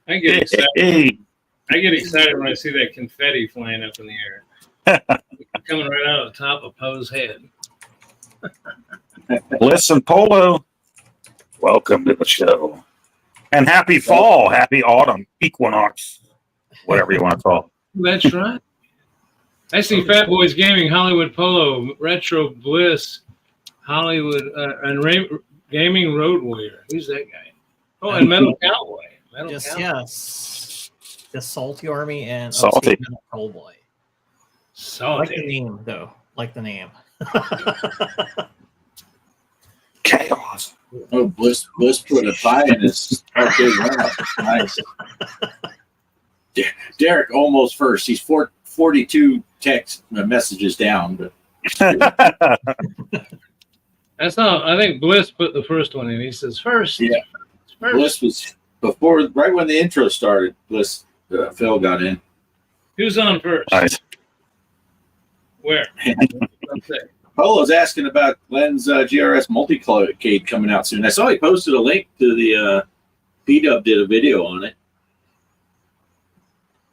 I get excited. Hey. I get excited when I see that confetti flying up in the air, coming right out of the top of Poe's head. Bliss and Polo, welcome to the show. And happy fall, happy autumn, equinox, whatever you want to call it. That's right. I see Fat Boys Gaming, Hollywood Polo, Retro Bliss, Hollywood, and Gaming Road Warrior. Who's that guy? Oh, and Metal Cowboy. Yes. The Salty Army and Salty Metal Cowboy. Salty. Like the name, though. Like the name. Chaos. Oh, Bliss put a pie in his arcade lineup. Nice. Derek almost first. He's 42 text messages down, but that's not. I think Bliss put the first one in. He says first. Yeah. First. Bliss was before, right when the intro started. Bliss, Phil got in. Who's on first? Nice. Where? Polo's asking about Glenn's GRS multicade coming out soon. I saw he posted a link to the P-Dub did a video on it.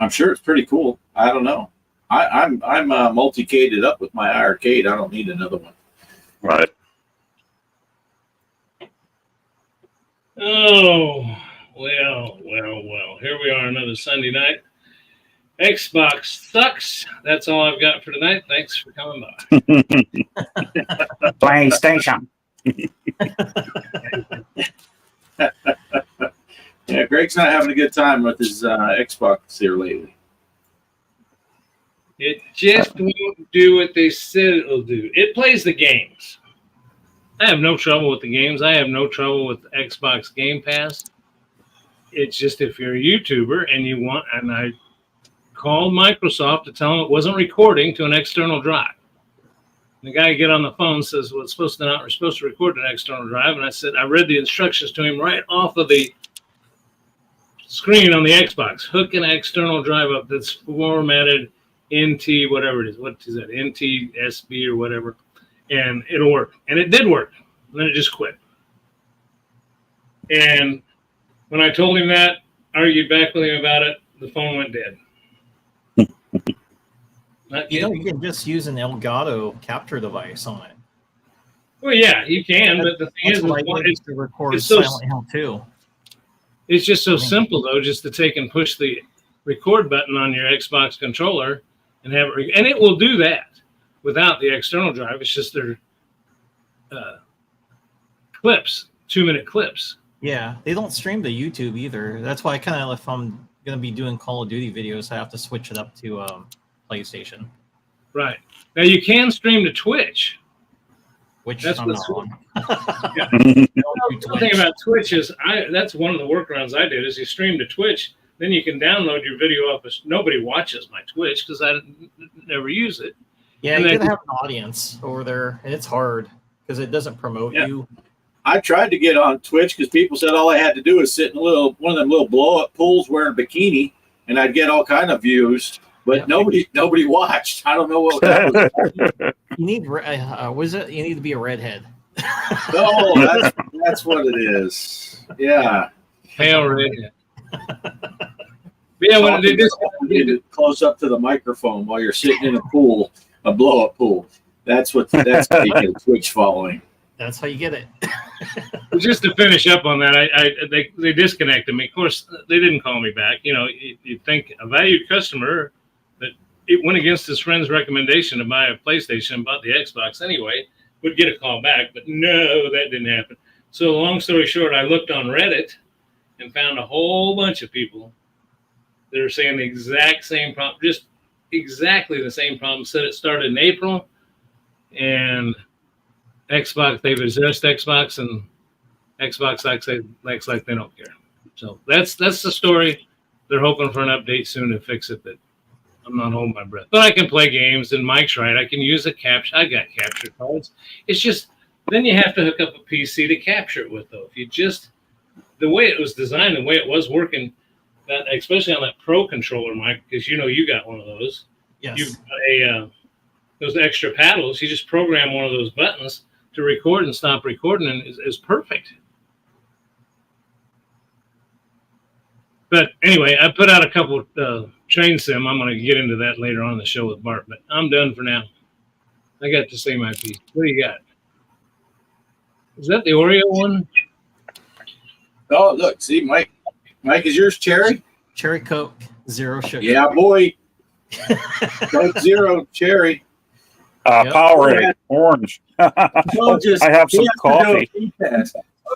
I'm sure it's pretty cool. I don't know. I'm multicaded up with my arcade. I don't need another one. Right. Oh, well. Here we are, another Sunday night. Xbox sucks. That's all I've got for tonight. Thanks for coming by. PlayStation. Yeah, Greg's not having a good time with his Xbox here lately. It just won't do what they said it'll do. It plays the games. I have no trouble with the games. I have no trouble with Xbox Game Pass. It's just if you're a YouTuber and you want, and I called Microsoft to tell them it wasn't recording to an external drive. The guy get on the phone says, well, we're supposed to record an external drive. And I said, I read the instructions to him right off of the screen on the Xbox. Hook an external drive up that's formatted NT, whatever it is. What is that? NTSB or whatever. And it'll work. And it did work. And then it just quit. And when I told him that, argued back with him about it, the phone went dead. You can just use an Elgato capture device on it. Well, yeah, you can, but the thing is, it's to record Silent Hill 2. It's just so simple, though, just to take and push the record button on your Xbox controller and have it, and it will do that without the external drive. It's just their clips, 2-minute clips. Yeah, they don't stream to YouTube either. That's why if I'm going to be doing Call of Duty videos, I have to switch it up to PlayStation. Right. Now you can stream to Twitch. Which that's I'm what's not on. Yeah. The thing about Twitch is that's one of the workarounds I did is you stream to Twitch, then you can download your video off. Nobody watches my Twitch because I never use it. Yeah, you gotta have an audience over there, and it's hard because it doesn't promote you. I tried to get on Twitch because people said all I had to do is sit in one of them little blow-up pools wearing a bikini, and I'd get all kind of views. But nobody watched. I don't know what that was. You need you need to be a redhead. No, that's what it is. Yeah. Pale redhead. Yeah, when they just close up to the microphone while you're sitting in a pool, a blow-up pool. That's how you get a Twitch following. That's how you get it. Just to finish up on that, they disconnected me. Of course, they didn't call me back. You know, you'd think a valued customer, but it went against his friend's recommendation to buy a PlayStation and bought the Xbox anyway, would get a call back. But no, that didn't happen. So long story short, I looked on Reddit and found a whole bunch of people that are saying the exact same problem, just exactly the same problem. Said it started in April, and Xbox, they've addressed Xbox, and Xbox acts like they don't care. So that's the story. They're hoping for an update soon to fix it, but I'm not holding my breath. But I can play games, and Mike's right. I can use a capture. I got capture cards. It's just then you have to hook up a PC to capture it with, though. If you just the way it was designed, the way it was working, that especially on that Pro controller, Mike, because you know you got one of those. Yes. You've got those extra paddles. You just program one of those buttons to record and stop recording, and is perfect. But anyway, I put out a couple train sim. I'm going to get into that later on in the show with Bart, but I'm done for now. I got to say my piece. What do you got? Is that the Oreo one? Oh, look, see, Mike, is yours cherry? Cherry Coke, zero sugar. Yeah, boy. Coke Zero cherry. Yep. Powerade, orange. Well, just, I have some coffee.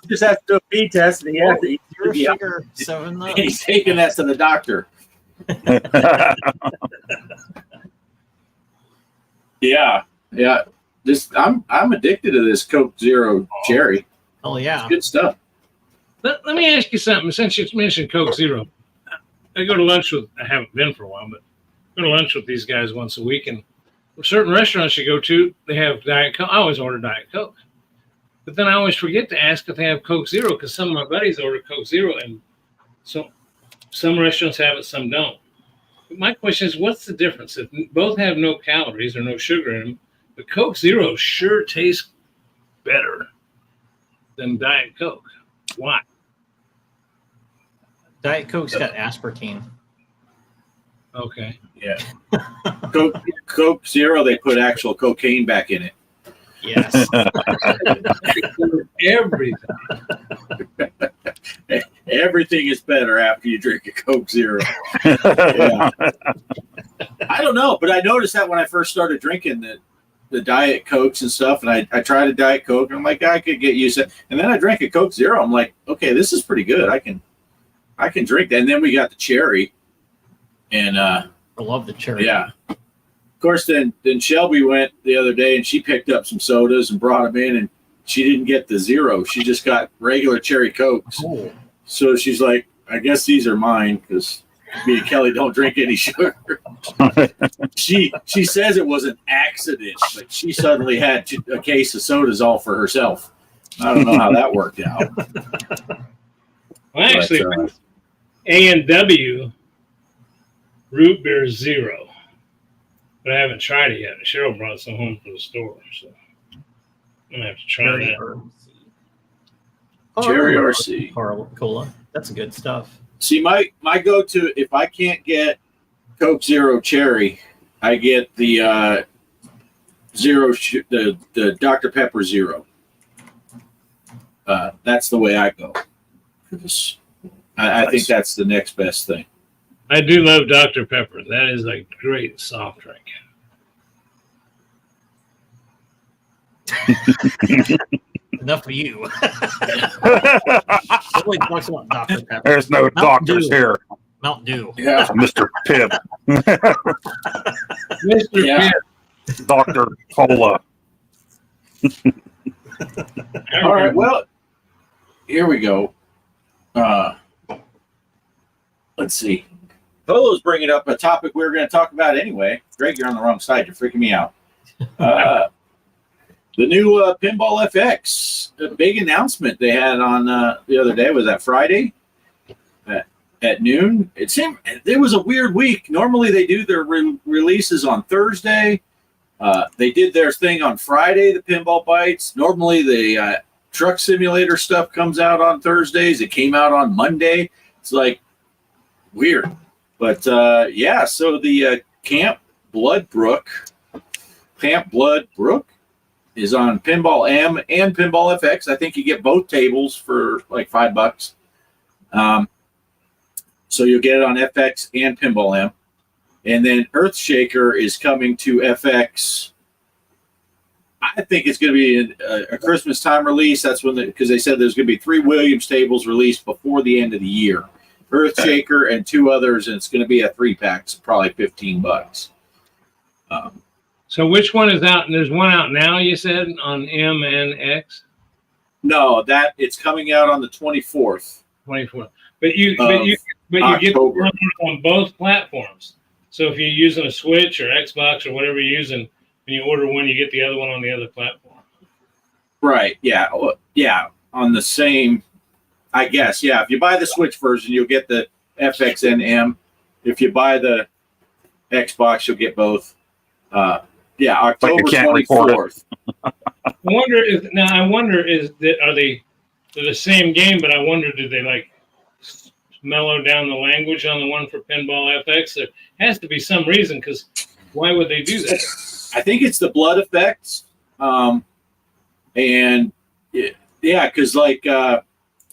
Just have to do a pee test, and he has to. Zero sugar, 7 Up. He's taking that to the doctor. Yeah. I'm addicted to this Coke Zero cherry. Oh yeah. It's good stuff. Let me ask you something. Since you mentioned Coke Zero, I go to lunch with, I haven't been for a while, but I go to lunch with these guys once a week. And certain restaurants you go to, they have Diet Coke. I always order Diet Coke. But then I always forget to ask if they have Coke Zero because some of my buddies order Coke Zero. And so some restaurants have it, some don't. But my question is, what's the difference? If both have no calories or no sugar in them, but Coke Zero sure tastes better than Diet Coke. Why? Diet Coke's got aspartame. Okay. Yeah. Coke Zero, they put actual cocaine back in it. Yes. Everything. Everything is better after you drink a Coke Zero. Yeah. I don't know, but I noticed that when I first started drinking the Diet Cokes and stuff, and I tried a Diet Coke, and I'm like, I could get used to it. And then I drank a Coke Zero. I'm like, okay, this is pretty good. I can drink that. And then we got the cherry. And I love the cherry. yeah. Of course, then Shelby went the other day and she picked up some sodas and brought them in, and she didn't get the Zero. She just got regular cherry Cokes. Oh. So she's like, I guess these are mine because me and Kelly don't drink any sugar. She says it was an accident, but she suddenly had a case of sodas all for herself. I don't know how that worked out. Well, actually, But, A&W root beer zero, but I haven't tried it yet. Cheryl brought some home from the store, so I'm gonna have to try Cherry that. RC. Cherry RC. Cola. That's good stuff. See, my go-to, if I can't get Coke Zero Cherry, I get the the Dr. Pepper Zero. That's the way I go. 'Cause I think that's the next best thing. I do love Dr. Pepper. That is a great soft drink. Enough of you. Nobody talks about Dr. Pepper. There's no doctors Dew. here. Mountain Dew. Yeah. Mr. Pibb, Mr. Yeah. Pibb. Dr. Cola. All right. Well, here we go. Let's see. Polo's bringing up a topic we were going to talk about anyway. Greg, you're on the wrong side. You're freaking me out. The new Pinball FX, a big announcement they had on the other day. Was that Friday at noon? It seemed it was a weird week. Normally they do their releases on Thursday. They did their thing on Friday, the Pinball Bites. Normally the truck simulator stuff comes out on Thursdays. It came out on Monday. It's like weird. But yeah, so the Camp Bloodbrook is on Pinball M and Pinball FX. I think you get both tables for like $5. So you'll get it on FX and Pinball M. And then Earthshaker is coming to FX. I think it's going to be a Christmas time release. That's when, because they said there's going to be 3 Williams tables released before the end of the year. Earthshaker and 2 others, and it's going to be a 3-pack, so probably $15. So which one is out? And there's one out now, you said, on M and X? No, that it's coming out on the 24th. 24. But you get the October. one on both platforms. So if you're using a Switch or Xbox or whatever you're using, when you order one, you get the other one on the other platform. Right. Yeah. Well, yeah. On the same, I guess. Yeah. If you buy the Switch version, you'll get the FX and M. If you buy the Xbox, you'll get both. Yeah. October 24th. I wonder is that are they they're the same game, but I wonder, do they like mellow down the language on the one for Pinball FX? There has to be some reason, because why would they do that? I think it's the blood effects. And yeah, because like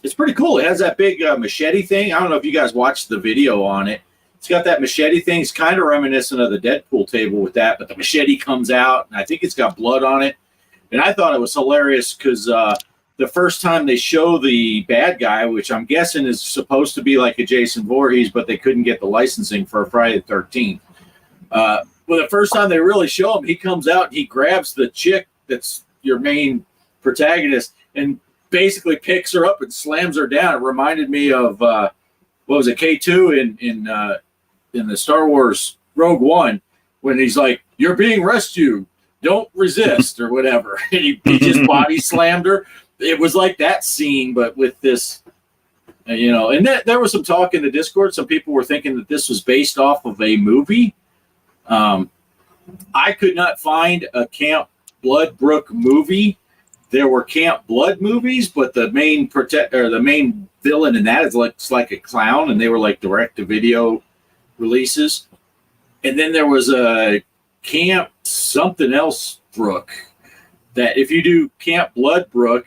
it's pretty cool. It has that big machete thing. I don't know if you guys watched the video on it. It's got that machete thing. It's kind of reminiscent of the Deadpool table with that, but the machete comes out, and I think it's got blood on it. And I thought it was hilarious because the first time they show the bad guy, which I'm guessing is supposed to be like a Jason Voorhees, but they couldn't get the licensing for Friday the 13th. Well, the first time they really show him, he comes out and he grabs the chick that's your main protagonist and basically picks her up and slams her down. It reminded me of what was it, K2 in the Star Wars Rogue One, when he's like, "You're being rescued, don't resist," or whatever. And he just body slammed her. It was like that scene, but with this, and there was some talk in the Discord. Some people were thinking that this was based off of a movie. I could not find a Camp Bloodbrook movie. There were Camp Blood movies, but the main villain in that looks like a clown, and they were like direct-to-video releases. And then there was a Camp something else Brook, that if you do Camp Bloodbrook,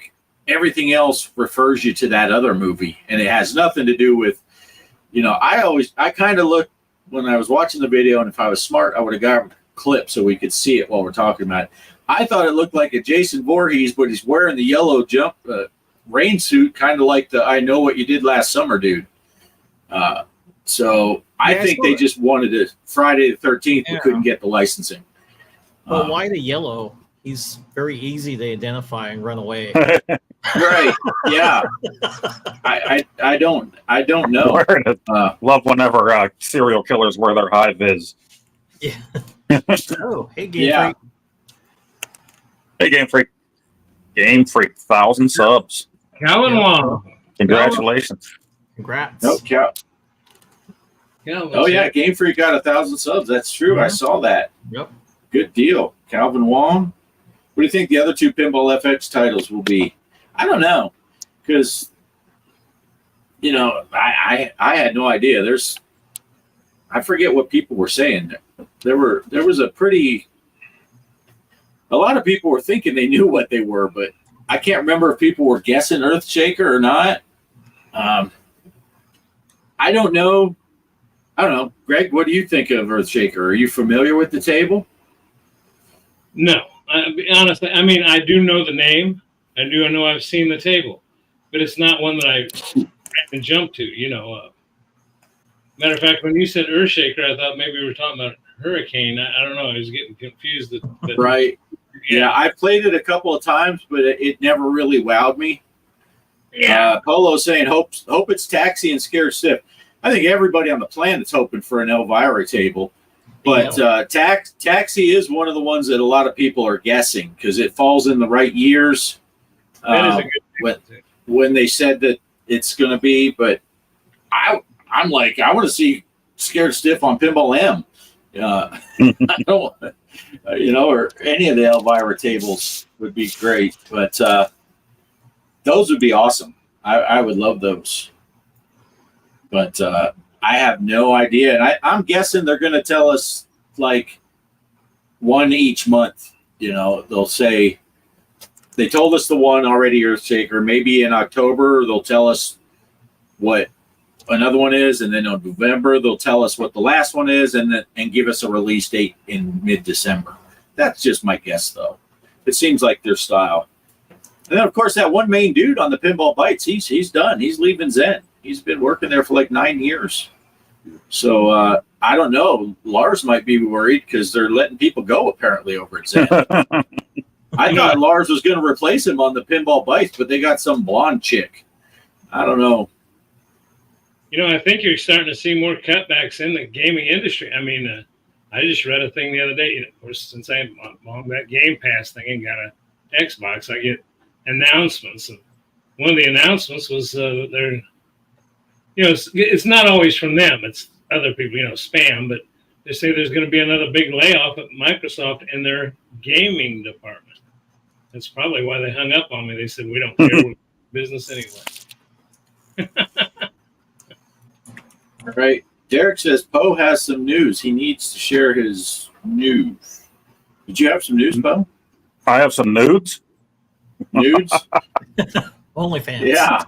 everything else refers you to that other movie, and it has nothing to do with, I kind of looked when I was watching the video, and if I was smart, I would have got a clip so we could see it while we're talking about it. I thought it looked like a Jason Voorhees, but he's wearing the yellow rain suit, kind of like the "I Know What You Did Last Summer" dude. So I think they just wanted it Friday the 13th, but couldn't get the licensing. But why the yellow? He's very easy to identify and run away. Right? Yeah. I don't know. Love whenever serial killers wear their high vis. Yeah. Oh, hey, Game Yeah. Freak. Hey, Game Freak. Game Freak, 1,000 subs. Calvin Wong. Congratulations. Congrats. No, oh yeah, Game Freak got 1,000 subs. That's true. I saw that. Yep. Good deal. Calvin Wong. What do you think the other two Pinball FX titles will be? I don't know, because I had no idea. I forget what people were saying. There was a lot of people were thinking they knew what they were, but I can't remember if people were guessing Earthshaker or not. I don't know. Greg, what do you think of Earthshaker? Are you familiar with the table? No, honestly, I mean, I do know the name. I know I've seen the table, but it's not one that I can jump to. Matter of fact, when you said Earthshaker, I thought maybe we were talking about Hurricane. I don't know. I was getting confused. Right. Yeah, I played it a couple of times, but it never really wowed me. Yeah. Polo's saying, hope it's Taxi and Scared Stiff. I think everybody on the planet's hoping for an Elvira table. But Taxi is one of the ones that a lot of people are guessing because it falls in the right years. That is a good thing. When they said that it's going to be. But I'm like, I want to see Scared Stiff on Pinball M. I don't, or any of the Elvira tables would be great. But those would be awesome. I would love those. But I have no idea. And I'm guessing they're going to tell us like one each month. They'll say, they told us the one already, Earthshaker. Maybe in October, they'll tell us what another one is. And then in November, they'll tell us what the last one is and give us a release date in mid-December. That's just my guess, though. It seems like their style. And then, of course, that one main dude on the Pinball Bites, he's done. He's leaving Zen. He's been working there for like 9 years. So I don't know. Lars might be worried because they're letting people go apparently over at Zen. I thought Lars was going to replace him on the Pinball Bites, but they got some blonde chick. I don't know. I think you're starting to see more cutbacks in the gaming industry. I mean, I just read a thing the other day. Of course, since I'm on that Game Pass thing and got an Xbox, I get announcements. And one of the announcements was they're, it's not always from them. It's other people, spam. But they say there's going to be another big layoff at Microsoft in their gaming department. That's probably why they hung up on me. They said, we don't care. We're business anyway. All right. Derek says Poe has some news. He needs to share his news. Did you have some news, Poe? I have some nudes. Nudes? OnlyFans. Yeah.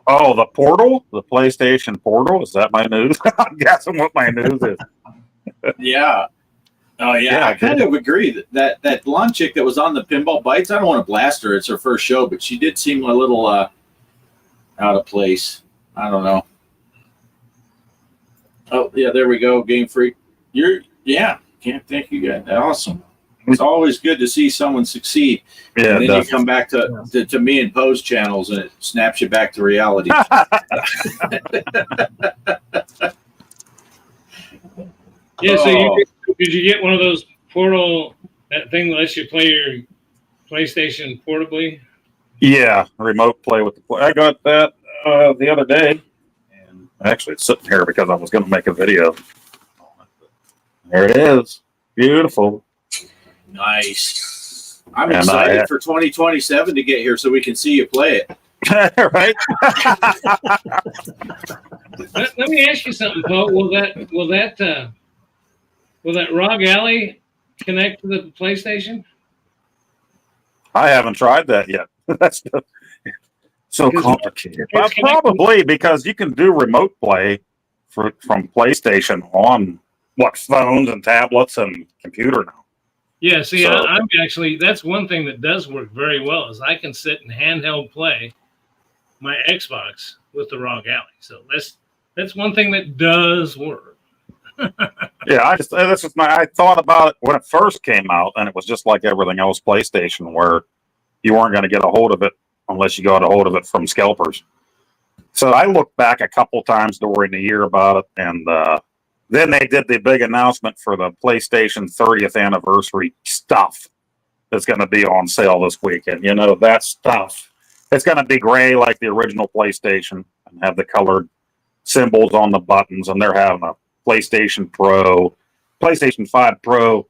Oh, the Portal, the PlayStation Portal. Is that my news? I'm guessing what my news is. Yeah. Oh yeah, Yeah, I kind of agree that blonde chick that was on the Pinball Bites. I don't want to blast her; it's her first show, but she did seem a little out of place. I don't know. Oh yeah, there we go, Game Freak. Can't thank you guys. Awesome. It's always good to see someone succeed. Yeah, And then you come back to me and Poe's channels, and it snaps you back to reality. Yeah, so did you get one of those portal, that thing that lets you play your PlayStation portably? Yeah, remote play with the play. I got that the other day, and actually it's sitting here because I was going to make a video. There it is, beautiful. Nice. I'm And excited for 2027 to get here so we can see you play it. Right? Let me ask you something, Paul. Will that ROG Alley connect to the PlayStation? I haven't tried that yet. That's so complicated. Probably because you can do remote play from PlayStation on phones and tablets and computer now. Yeah, see, So- I'm actually, that's one thing that does work very well is I can sit and handheld play my Xbox with the ROG Alley. So that's one thing that does work. Yeah, I thought about it when it first came out, and it was just like everything else PlayStation, where you weren't going to get a hold of it unless you got a hold of it from scalpers. So I looked back a couple times during the year about it, and then they did the big announcement for the PlayStation 30th anniversary stuff that's going to be on sale this weekend. You know, that stuff. It's going to be gray like the original PlayStation and have the colored symbols on the buttons, and they're having a PlayStation Pro, PlayStation 5 Pro,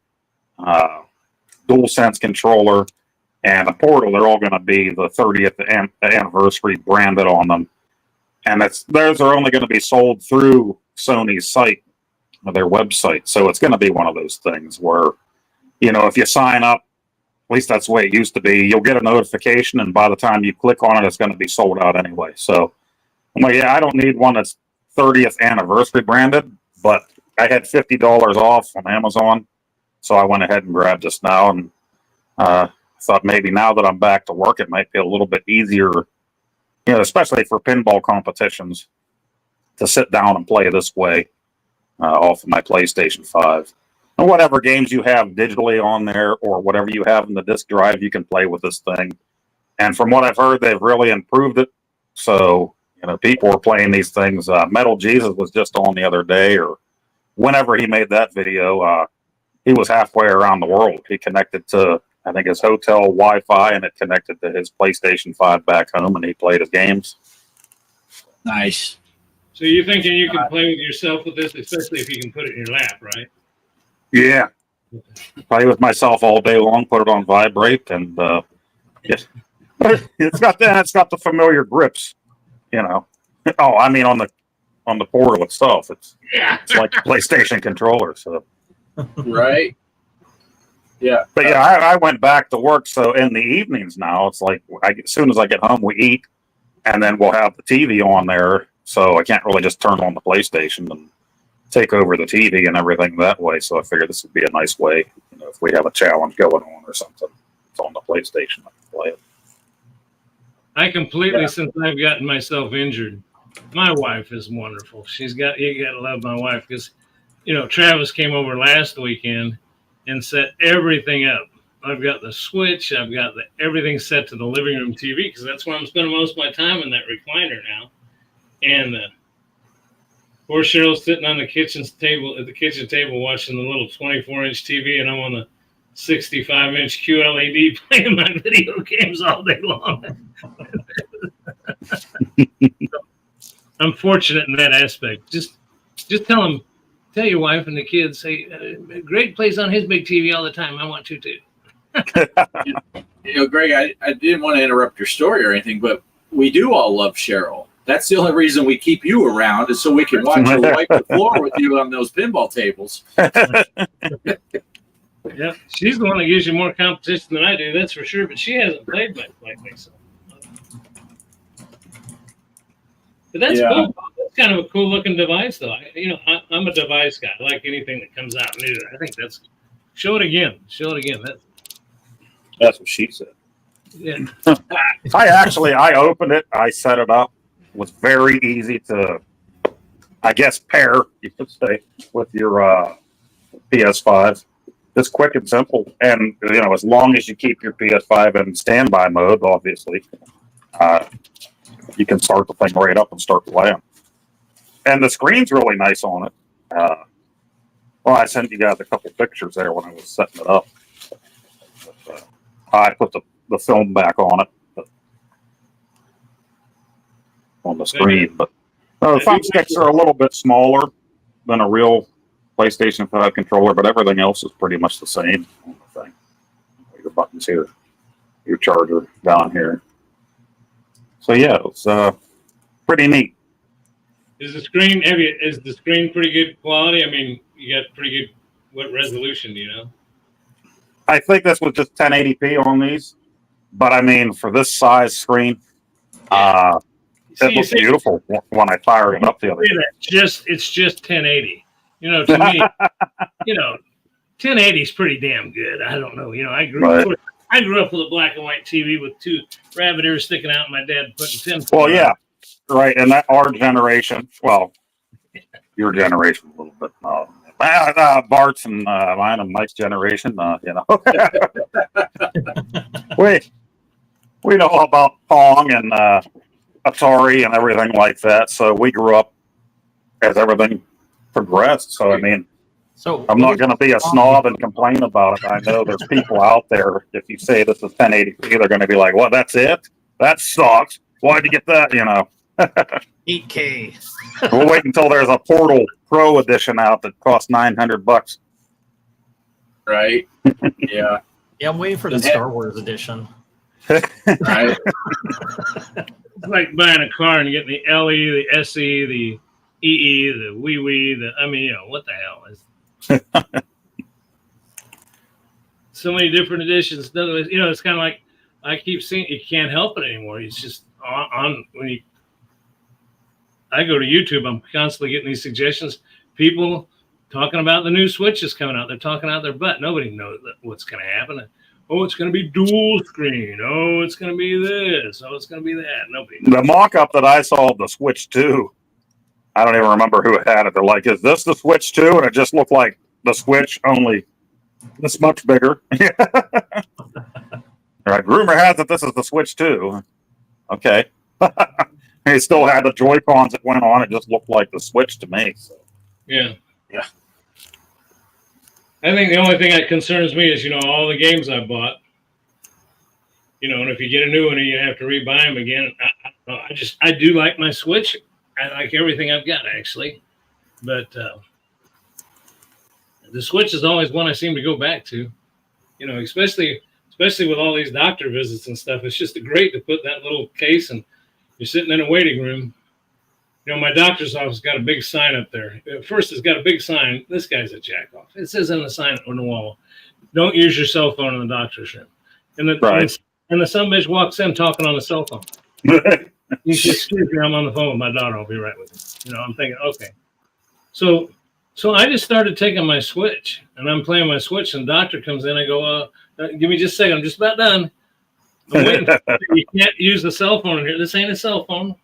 DualSense controller, and a Portal. They're all going to be the 30th anniversary branded on them. And those are only going to be sold through Sony's site, their website. So it's going to be one of those things where, you know, if you sign up, at least that's the way it used to be, you'll get a notification, and by the time you click on it, it's going to be sold out anyway. So I'm like, yeah, I don't need one that's 30th anniversary branded, but I had $50 off on Amazon. So I went ahead and grabbed this now, and thought maybe now that I'm back to work, it might be a little bit easier, you know, especially for pinball competitions, to sit down and play this way off of my PlayStation 5. And whatever games you have digitally on there or whatever you have in the disk drive, you can play with this thing. And from what I've heard, they've really improved it. So, you know, people were playing these things. Metal Jesus was just on the other day, or whenever he made that video, he was halfway around the world. He connected to, I think, his hotel Wi-Fi, and it connected to his PlayStation 5 back home, and he played his games. Nice. So you're thinking you can play with yourself with this, especially if you can put it in your lap, right? Yeah. Play with myself all day long, put it on vibrate, and it's got the familiar grips, you know. Oh, I mean on the Portal itself. It's like a PlayStation controller, so Right. Yeah. but yeah, I went back to work, so in the evenings now, it's like as soon as I get home, we eat, and then we'll have the TV on there, so I can't really just turn on the PlayStation and take over the TV and everything that way. So I figured this would be a nice way, you know, if we have a challenge going on or something, it's on the PlayStation. I can play it. I completely, since I've gotten myself injured, my wife is wonderful. You got to love my wife, because, you know, Travis came over last weekend and set everything up. I've got the Switch. I've got everything set to the living room TV, because that's where I'm spending most of my time, in that recliner now. And poor Cheryl's sitting on the kitchen table watching the little 24-inch TV, and I'm on the 65-inch QLED playing my video games all day long. I'm fortunate in that aspect. Just tell your wife and the kids, say, Greg plays on his big TV all the time. I want to too. You know, Greg, I didn't want to interrupt your story or anything, but we do all love Cheryl. That's the only reason we keep you around is so we can watch you wipe the floor with you on those pinball tables. Yeah, she's the one that gives you more competition than I do, that's for sure. But she hasn't played much like me, so. But that's cool. That's kind of a cool looking device, though. I'm a device guy. I like anything that comes out new. I think that's. Show it again. Show it again. That's what she said. Yeah. I opened it. I set it up. It was very easy to, I guess, pair, you could say, with your PS5. It's quick and simple. And, as long as you keep your PS5 in standby mode, obviously, you can start the thing right up and start playing. And the screen's really nice on it. Well, I sent you guys a couple pictures there when I was setting it up. But, I put the film back on it, on the screen. But the thumbsticks are a little bit smaller than a real PlayStation 5 controller, but everything else is pretty much the same on the thing. Your buttons here, your charger down here. So yeah, it's pretty neat. Is the screen is the screen pretty good quality? I mean, you got pretty good. What resolution do you know? I think this was just 1080p on these, but I mean, for this size screen, it looks beautiful when I fired it up the other day. It's just 1080. To me, 1080 is pretty damn good. I don't know. I grew up with a black and white TV with two rabbit ears sticking out, and my dad putting 10. Well, yeah, right. And that our generation, well, your generation a little bit. Bart's and mine and Mike's generation, we know about Pong and Atari and everything like that. So we grew up as everything progressed. So I mean, I'm not going to be a snob and complain about it. I know there's people out there. If you say this is 1080p, they're going to be like, "Well, that's it. That sucks. Why'd you get that?" 8K. We'll wait until there's a Portal Pro edition out that costs $900. Right? Yeah. Yeah, I'm waiting for the Star Wars edition. Right. It's like buying a car and getting the LE, the SE, the EE, the Wee, what the hell is? So many different editions. It's kind of like I keep seeing. You can't help it anymore. It's just on when you. I go to YouTube. I'm constantly getting these suggestions. People talking about the new Switches coming out. They're talking out their butt. Nobody knows what's going to happen. Oh, it's going to be dual screen. Oh, it's going to be this. Oh, it's going to be that. Nobody knows. The mock-up that I saw of the Switch 2, I don't even remember who had it. They're like, "Is this the Switch 2?" And it just looked like the Switch, only this much bigger. Right. Rumor has it this is the Switch 2. Okay. He still had the Joy-Cons that went on. It just looked like the Switch to me. So. Yeah. Yeah. I think the only thing that concerns me is, all the games I bought. And if you get a new one and you have to rebuy them again, I do like my Switch. I like everything I've got, actually. But the Switch is always one I seem to go back to. Especially with all these doctor visits and stuff. It's just great to put that little case and you're sitting in a waiting room. My doctor's office got a big sign up there. First, it's got a big sign. This guy's a jack-off. It says on the sign on the wall, "Don't use your cell phone in the doctor's room." And the sumbitch walks in talking on the cell phone. You just excuse me, I'm on the phone with my daughter. I'll be right with you. I'm thinking, okay. So I just started taking my Switch, and I'm playing my Switch, and the doctor comes in. I go, give me just a second. I'm just about done. I'm waiting. You can't use the cell phone in here. This ain't a cell phone.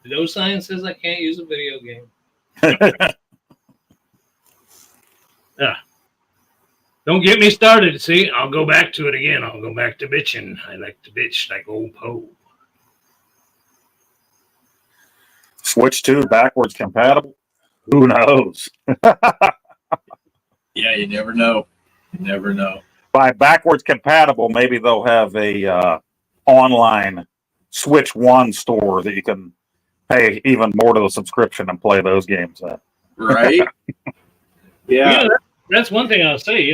No sign says I can't use a video game. Don't get me started. See, I'll go back to it again. I'll go back to bitching. I like to bitch like old Poe. Switch 2 backwards compatible? Who knows? Yeah, you never know. You never know. By backwards compatible, maybe they'll have a online Switch 1 store that you can pay even more to the subscription and play those games at. Right? Yeah. That's one thing I'll say.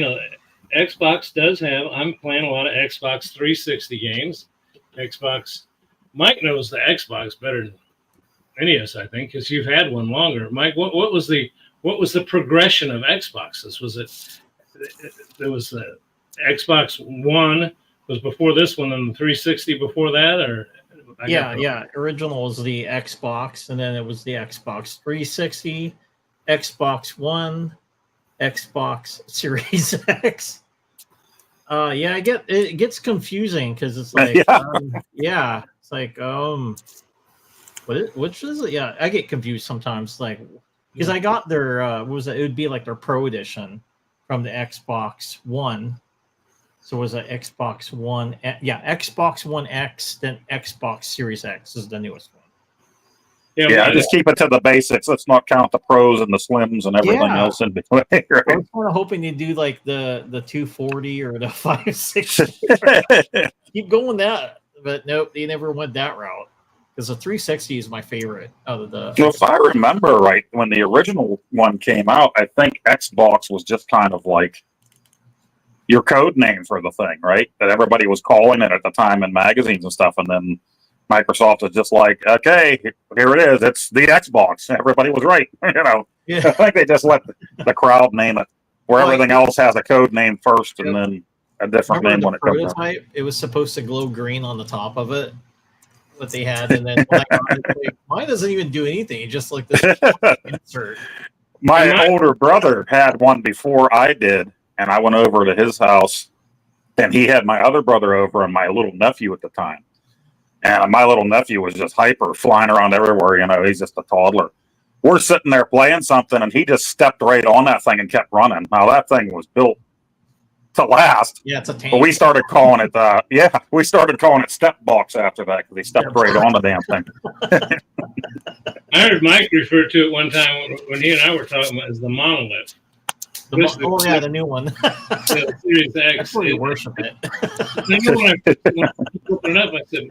Xbox does have. I'm playing a lot of Xbox 360 games. Mike knows the Xbox better NES, I think, because you've had one longer. Mike, what was the progression of Xboxes? Was it there was the Xbox One was before this one, and the 360 before that, or Yeah. Original was the Xbox, and then it was the Xbox 360, Xbox One, Xbox Series X. It gets confusing because it's like, it's like, which is it? Yeah, I get confused sometimes, like, because I got their, what was it? It would be like their Pro Edition from the Xbox One. So it was an Xbox One, Xbox One X, then Xbox Series X is the newest one. Yeah, just keep it to the basics. Let's not count the pros and the slims and everything else in between. Right? I was kind of hoping to do like the 240 or the 560. Keep going that, but nope, they never went that route. Because the 360 is my favorite out of the. Well, if I remember right, when the original one came out, I think Xbox was just kind of like your code name for the thing, right? That everybody was calling it at the time in magazines and stuff, and then Microsoft was just like, okay, here it is. It's the Xbox. Everybody was right. Yeah. I think they just let the crowd name it, where everything else has a code name first and then a different name when it comes out. It was supposed to glow green on the top of it, what they had, and then when I got it, like, mine doesn't even do anything. It just like this insert. My older brother had one before I did, and I went over to his house, and he had my other brother over and my little nephew at the time. And my little nephew was just hyper, flying around everywhere. He's just a toddler. We're sitting there playing something, and he just stepped right on that thing and kept running. Now, that thing was built to last. Yeah, it's a tank. But we started calling it, Step Box after that, because he stepped right on the damn thing. I heard Mike refer to it one time when he and I were talking about as the monolith. The new one. The Series X. That's where you worship it. When I opened it up, I said,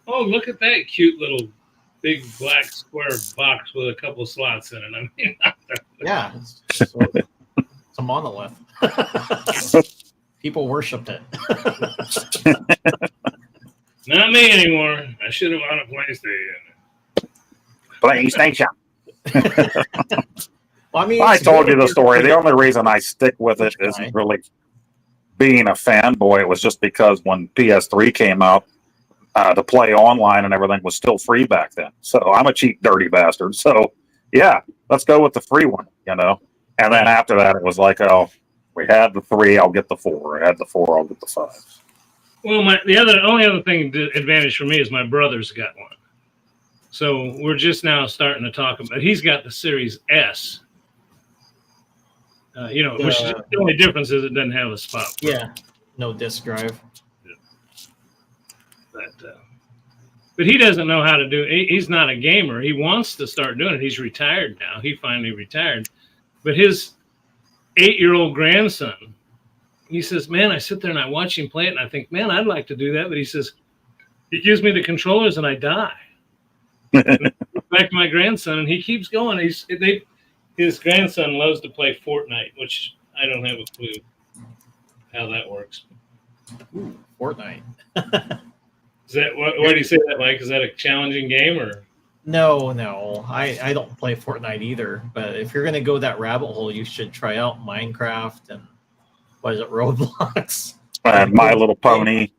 "Oh, look at that cute little big black square box with a couple slots in it." I mean, yeah, it's a monolith. People worshipped it. Not me anymore. I should have bought a PlayStation. Well, I mean, I told you the story. The only reason I stick with it isn't really being a fanboy. It was just because when PS3 came out, to play online and everything was still free back then. So I'm a cheap, dirty bastard. So yeah, let's go with the free one, And then after that, it was like, oh, we had the 3, I'll get the 4. I had the 4, I'll get the 5. Well, only other thing advantage for me is my brother's got one. So we're just now starting to talk about. He's got the Series S. Which is the only difference is it doesn't have a spot. Yeah, no disk drive. But he doesn't know how to do it. He's not a gamer. He wants to start doing it. He's retired now. He finally retired. But his 8-year-old grandson, he says, man, I sit there and I watch him play it, and I think, man, I'd like to do that. But he says, he gives me the controllers and I die. And back to my grandson, and he keeps going. His grandson loves to play Fortnite, which I don't have a clue how that works. Ooh, Fortnite. Is that why do you say that, Mike? Is that a challenging game or? No, I don't play Fortnite either. But if you're gonna go that rabbit hole, you should try out Minecraft and Roblox And My Little Pony.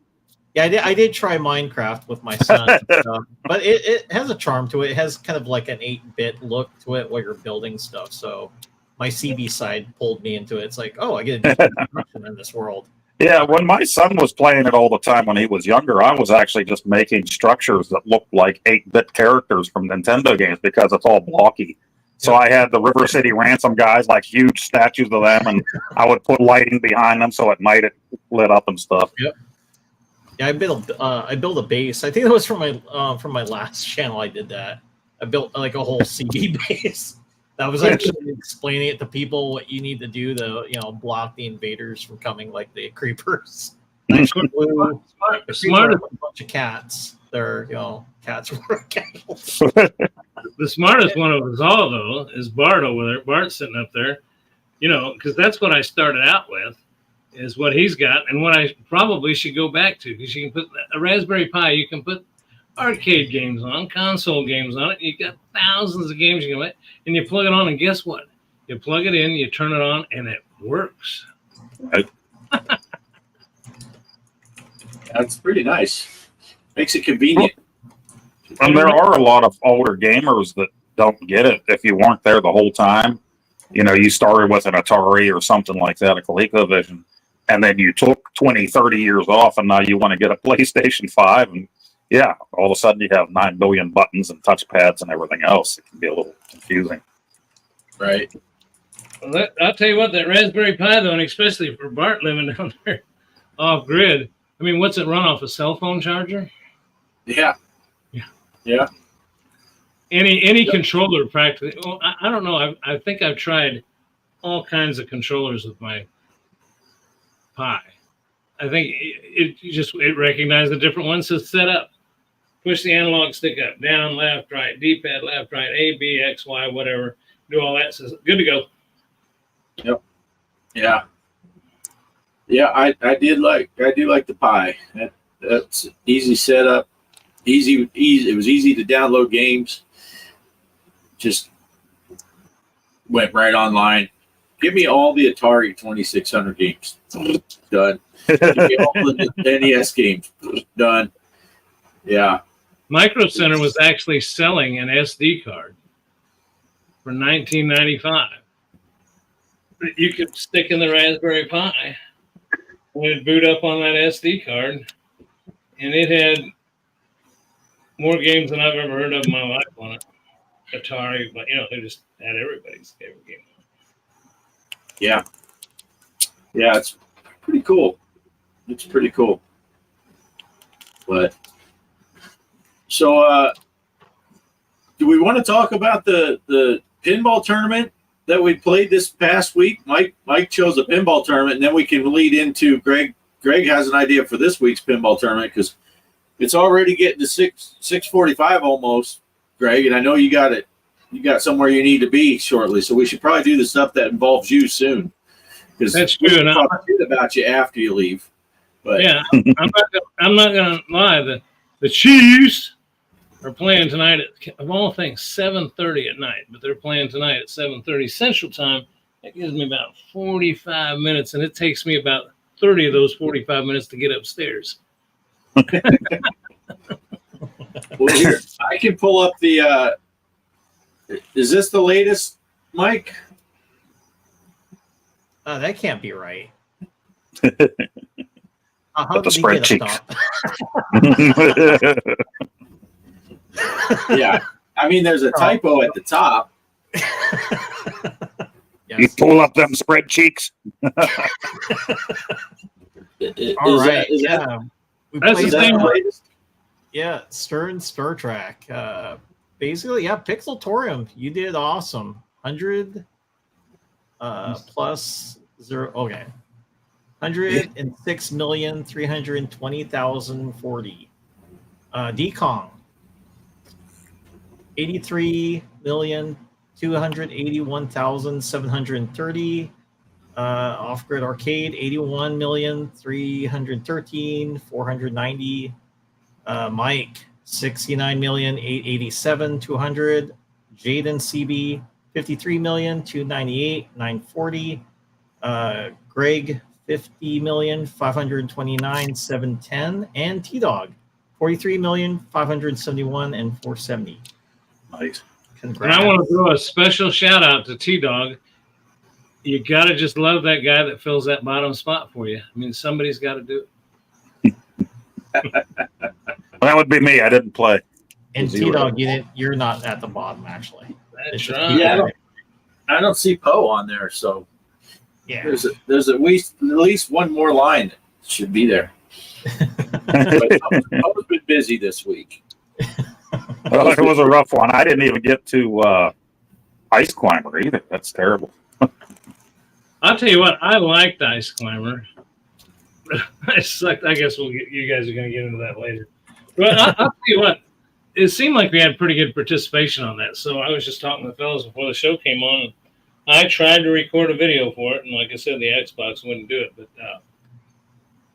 Yeah, I did try Minecraft with my son, but it has a charm to it. It has kind of like an 8-bit look to it while you're building stuff. So my CB side pulled me into it. It's like, oh, I get a different construction in this world. Yeah, when my son was playing it all the time when he was younger, I was actually just making structures that looked like 8-bit characters from Nintendo games because it's all blocky. So I had the River City Ransom guys, like huge statues of them, and I would put lighting behind them so at night it lit up and stuff. Yep. Yeah, I built a base. I think that was from my last channel. I did that. I built like a whole CD base. That was actually explaining it to people what you need to do to block the invaders from coming, like the creepers. I blew a bunch of cats. They're cats were cannibals. The smartest one of us all though is Bart over there. Bart's sitting up there, because that's what I started out with. Is what he's got, and what I probably should go back to, because you can put a Raspberry Pi. You can put arcade games on, console games on it. You got thousands of games you can play, and you plug it on, and guess what? You plug it in, you turn it on, and it works. Right. That's pretty nice. Makes it convenient. And there are a lot of older gamers that don't get it. If you weren't there the whole time, you started with an Atari or something like that, a ColecoVision, and then you took 20, 30 years off, and now you want to get a PlayStation 5, and yeah, all of a sudden you have 9 billion buttons and touchpads and everything else. It can be a little confusing. Right. Well, I'll tell you what, that Raspberry Pi, though, and especially for Bart living down there off grid, I mean, what's it run off, a cell phone charger? Yeah. Yeah. Yeah. Any controller practically. Well, I don't know. I think I've tried all kinds of controllers with my Pi. I think it recognized the different ones. So set up, push the analog stick up, down, left, right, D-pad, left, right, A, B, X, Y, whatever. Do all that. So good to go. Yep. Yeah. Yeah. I do like the Pi. That's easy setup. Easy. It was easy to download games. Just went right online. Give me all the Atari 2600 games. Done. Give me all the NES games. Done. Yeah. Micro Center was actually selling an SD card for $19.95. You could stick in the Raspberry Pi and it'd boot up on that SD card, and it had more games than I've ever heard of in my life on it. Atari, but they just had everybody's favorite game. Yeah. Yeah, it's pretty cool. It's pretty cool. But so do we want to talk about the pinball tournament that we played this past week? Mike chose a pinball tournament, and then we can lead into Greg. Greg has an idea for this week's pinball tournament because it's already getting to 6:45 almost, Greg, and I know you got somewhere you need to be shortly, so we should probably do the stuff that involves you soon. Because that's true. We'll talk about you after you leave. But yeah, I'm not gonna lie. The Chiefs are playing tonight at, of all things, 7:30 at night, but they're playing tonight at 7:30 Central Time. That gives me about 45 minutes, and it takes me about 30 of those 45 minutes to get upstairs. Well, here, I can pull up the. Is this the latest, Mike? That can't be right. But the spread cheeks. Yeah, I mean, there's a typo at the top. Yes. You pull up them spread cheeks. All right. Yeah. That's the same latest? Yeah, Stern Star Trek. Basically, yeah, Pixeltorium, you did awesome. 100 plus 0. Okay. 106,320,040. Decong. 83,281,730. Off-Grid Arcade, 81,313,490. Mike, 69,887,200. Jaden CB, 53,298,940. Greg, 50,529,710, and T-Dog, 43,571,470. Nice. Congrats. And I want to throw a special shout out to T-Dog. You got to just love that guy that fills that bottom spot for you. I mean, somebody's got to do it. That would be me. I didn't play. And T-Dog, you're not at the bottom, actually. That's right. Yeah, I don't see Poe on there, so Yeah. there's at least one more line that should be there. But Poe's been busy this week. Well, it was a rough one. I didn't even get to Ice Climber either. That's terrible. I'll tell you what, I liked Ice Climber. I sucked. I guess you guys are going to get into that later. But I'll tell you what, it seemed like we had pretty good participation on that. So I was just talking to the fellas before the show came on. And I tried to record a video for it, and like I said, the Xbox wouldn't do it. But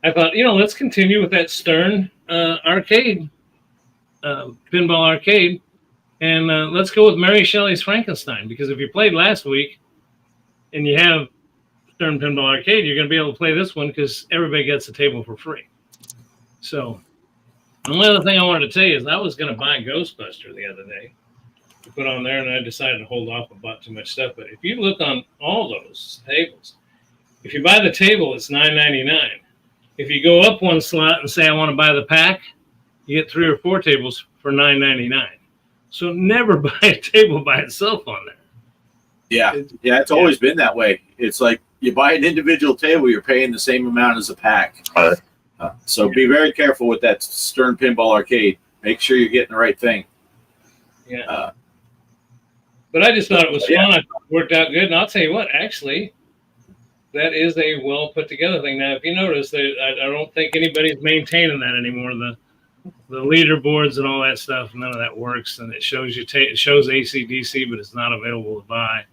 I thought, let's continue with that Stern arcade. Pinball Arcade, and let's go with Mary Shelley's Frankenstein, because if you played last week and you have Stern Pinball Arcade, you're going to be able to play this one because everybody gets a table for free. So, the only other thing I wanted to tell you is I was going to buy Ghostbuster the other day to put on there, and I decided to hold off. I bought too much stuff. But if you look on all those tables, if you buy the table, it's $9.99. If you go up one slot and say I want to buy the pack, you get 3 or 4 tables for $9.99. So never buy a table by itself on there. Yeah, it's always been that way. It's like you buy an individual table, you're paying the same amount as a pack. So be very careful with that Stern Pinball Arcade. Make sure you're getting the right thing. Yeah. But I just thought it was fun. I thought it worked out good. And I'll tell you what, actually, that is a well put together thing. Now, if you notice, I don't think anybody's maintaining that anymore. The leaderboards and all that stuff, none of that works. And it shows you it shows AC/DC, but it's not available to buy.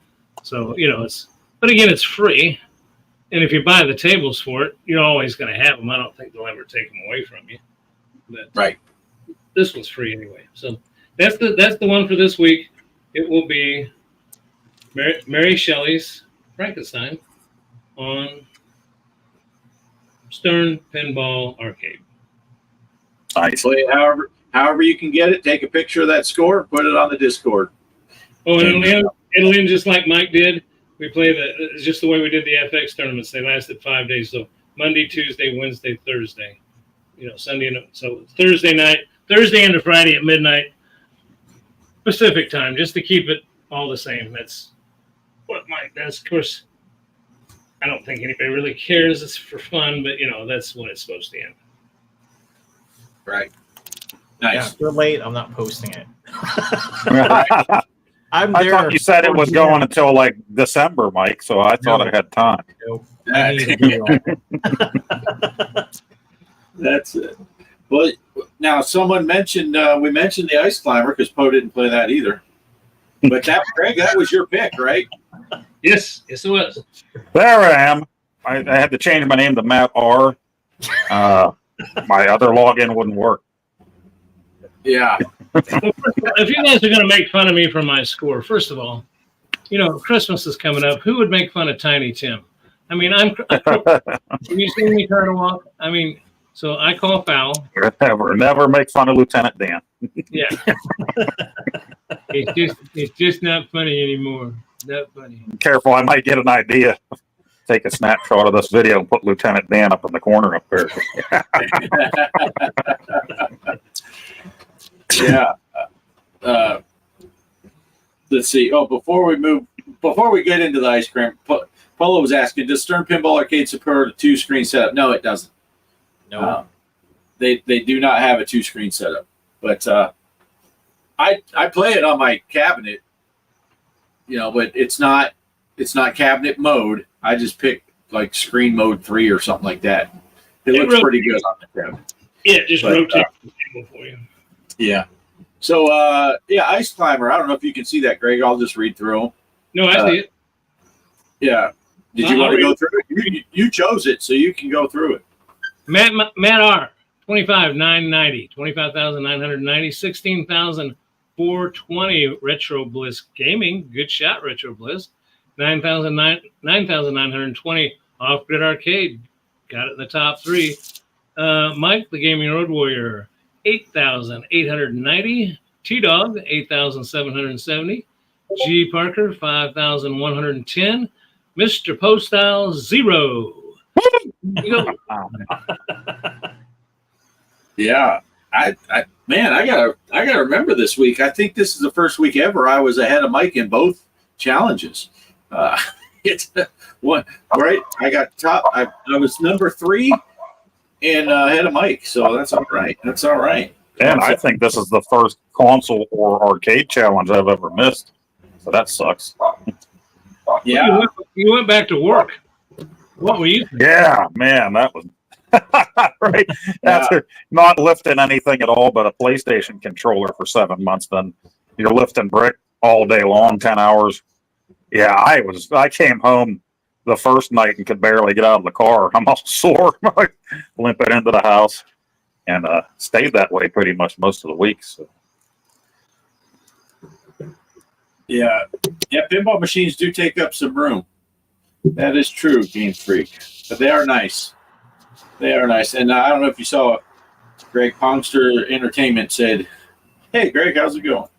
So, but again, it's free. And if you buy the tables for it, you're always going to have them. I don't think they'll ever take them away from you. But right. This one's free anyway. So that's the one for this week. It will be Mary Shelley's Frankenstein on Stern Pinball Arcade. Nice. Play however you can get it. Take a picture of that score, put it on the Discord. Oh, and it'll end just like Mike did. We play just the way we did the FX tournaments. They lasted 5 days. So Monday, Tuesday, Wednesday, Thursday. Sunday. So Thursday into Friday at midnight Pacific time, just to keep it all the same. That's what Mike does. Of course, I don't think anybody really cares. It's for fun, but that's when it's supposed to end. Right. Yeah, Nice. if you're late, I'm not posting it. I I'm there. thought you said it was going until like December, Mike, so I thought I had time. I need to do that. That's it. Well, now someone mentioned we mentioned the Ice Climber because Poe didn't play that either. But Greg, that was your pick, right? Yes, it was. There I am. I had to change my name to Matt R. My other login wouldn't work. Yeah. If you guys are going to make fun of me for my score, first of all, Christmas is coming up. Who would make fun of Tiny Tim? I mean, have you seen me try to walk? I mean, so I call foul. Never make fun of Lieutenant Dan. Yeah. It's just not funny anymore. Not funny. Careful, I might get an idea. Take a snapshot of this video and put Lieutenant Dan up in the corner up there. Yeah. Let's see. Oh, before we get into the ice cream, Polo was asking, does Stern Pinball Arcade support a 2-screen setup? No, it doesn't. No. They do not have a 2-screen setup. But I play it on my cabinet, but it's not cabinet mode. I just pick like screen mode 3 or something like that. It looks pretty good on the cabinet. Yeah, just rotate the table for you. Yeah. So, Ice Climber. I don't know if you can see that, Greg. I'll just read through them. No, I see it. Yeah. Did you want to go through it? You chose it, so you can go through it. Matt R. 25,990, 25,990, 16,420 Retro Bliss Gaming. Good shot, Retro Bliss. 9,920 Off Grid Arcade. Got it in the top 3. Mike, the Gaming Road Warrior, 8,890. T-Dog, 8,770. G. Parker, 5,110. Mr. Postile, 0. You go. Yeah. I gotta remember this week. I think this is the first week ever I was ahead of Mike in both challenges. It's one right. I got top. I was number 3 and ahead of Mike, so that's all right. That's all right. And I think this is the first console or arcade challenge I've ever missed. So that sucks. Yeah. You went back to work. What were you? Yeah, man, that was right. That's not lifting anything at all but a PlayStation controller for 7 months. Then you're lifting brick all day long, 10 hours. Yeah, I came home the first night and could barely get out of the car. I'm all sore, limping into the house. and stayed that way pretty much most of the week. So. Yeah, pinball machines do take up some room. That is true, Game Freak. But they are nice. They are nice. And I don't know if you saw Greg Pongster Entertainment said, "Hey, Greg, how's it going?"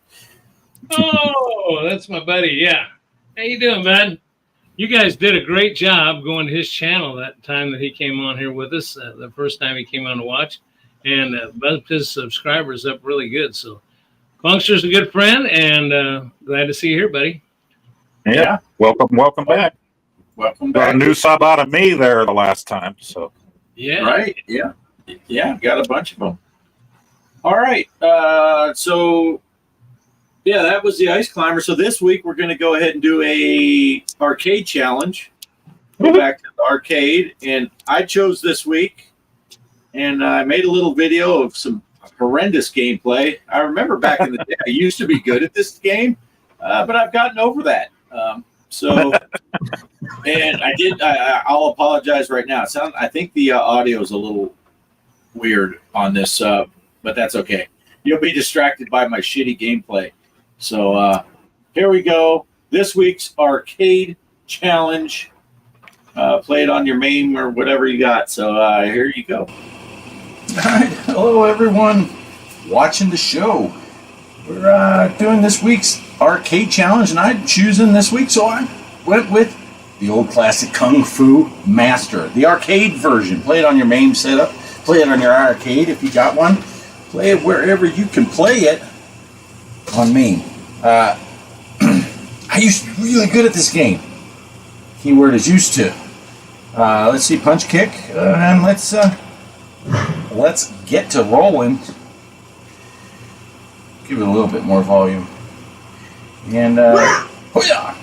Oh, that's my buddy. Yeah. How you doing, bud? You guys did a great job going to his channel that time that he came on here with us, the first time he came on to watch, and bumped his subscribers up really good. So Pongster's a good friend, and glad to see you here, buddy. Yeah. Welcome back. Welcome Got back. a new sub out of me there the last time. So. Yeah. Right? Yeah. Yeah, got a bunch of them. All right. So, yeah, that was the Ice Climber. So this week we're going to go ahead and do a arcade challenge. Go back to the arcade. And I chose this week. And I made a little video of some horrendous gameplay. I remember back in the day, I used to be good at this game, but I've gotten over that. And I'll apologize right now. I think the audio is a little weird on this, but that's okay. You'll be distracted by my shitty gameplay. So here we go. This week's arcade challenge. Play it on your MAME or whatever you got. So here you go. All right, hello everyone watching the show. We're doing this week's arcade challenge, and I'm choosing this week, so I went with the old classic Kung Fu Master, the arcade version. Play it on your MAME setup, play it on your arcade if you got one, play it wherever you can play it on MAME. I used to be really good at this game. Keyword is used to. Let's see, punch kick, and let's get to rolling. Give it a little bit more volume. And, hoo-yah!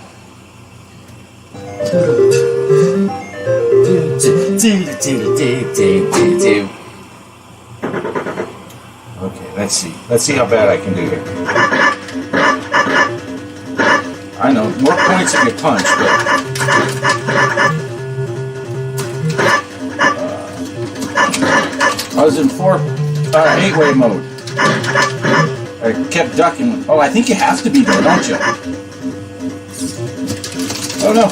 Okay, let's see. Let's see how bad I can do here. I know, more points if you punch, but I was in 8-way mode. I kept ducking. Oh, I think you have to be there, don't you? Oh no.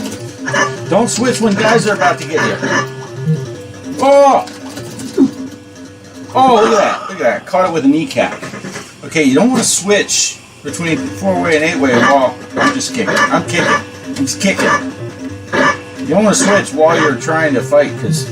Don't switch when guys are about to get you. Oh! Oh, look at that. Look at that. Caught it with a kneecap. Okay, you don't want to switch between 4-way and 8-way while I'm just kicking. I'm just kicking. You don't want to switch while you're trying to fight, because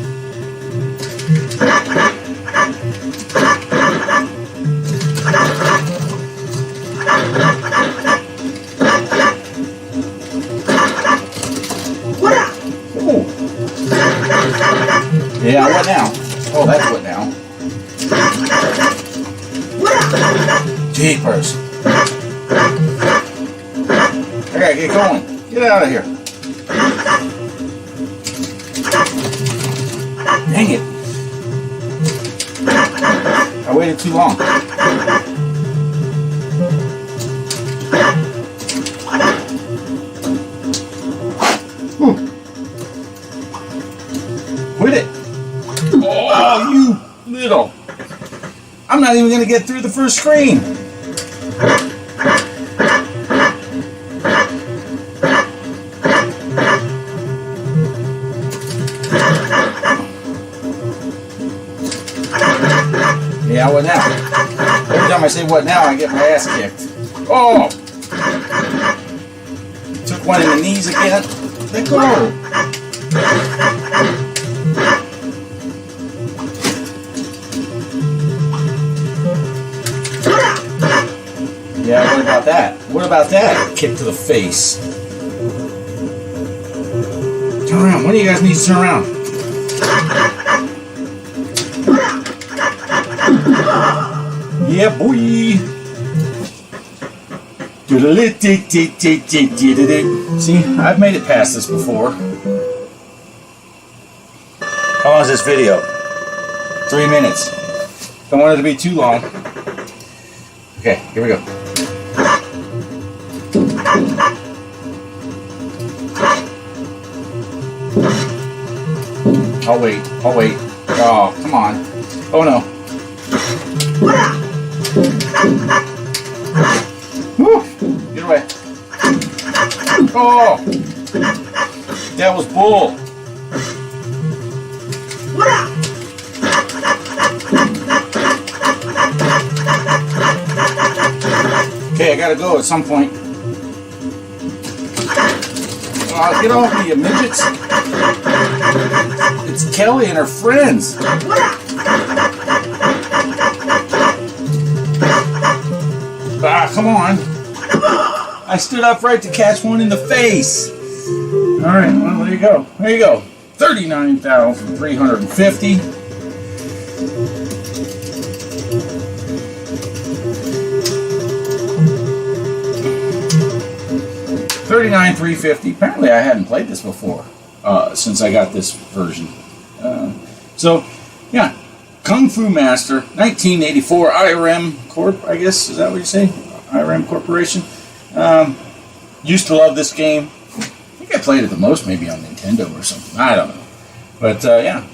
yeah, what now? Oh, that's what now. Jeepers. I gotta get going. Get out of here. Dang it. I waited too long. Quit it. Oh, you little. I'm not even going to get through the first screen. Yeah, what now? Every time I say what now, I get my ass kicked. Oh! Took one in the knees again. Let go. Yeah, what about that? What about that? Kick to the face. Turn around. One of you guys needs to turn around. Yeah, boy. See, I've made it past this before. How long is this video? 3 minutes. Don't want it to be too long. Okay, here we go. I'll wait. Oh, come on. Oh no. Woo! Get away. Oh! That was bull. Okay, I gotta go at some point. Get off me, you midgets. It's Kelly and her friends. Come on. I stood upright to catch one in the face. All right, well, there you go. There you go. 39,350. $39,350. Apparently, I hadn't played this before since I got this version. So, yeah, Kung Fu Master, 1984, IRM Corp. I guess is that what you say? IRM Corporation. Used to love this game. I think I played it the most, maybe on Nintendo or something. I don't know. But yeah,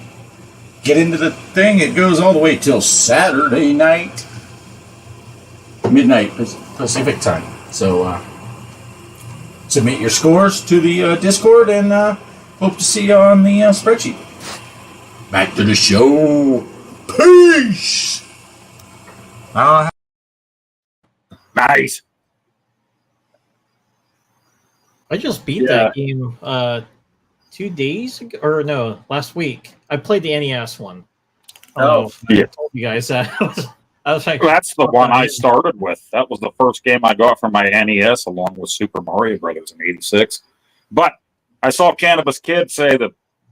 get into the thing. It goes all the way till Saturday night, midnight Pacific time. So. Submit your scores to the Discord and hope to see you on the spreadsheet. Back to the show. Peace. Nice. I just beat that game 2 days ago, or no, last week. I played the NES one. Oh, I told you guys that. I was like, That's the one I started with. That was the first game I got from my NES along with Super Mario Brothers in '86. But I saw Cannabis Kid say that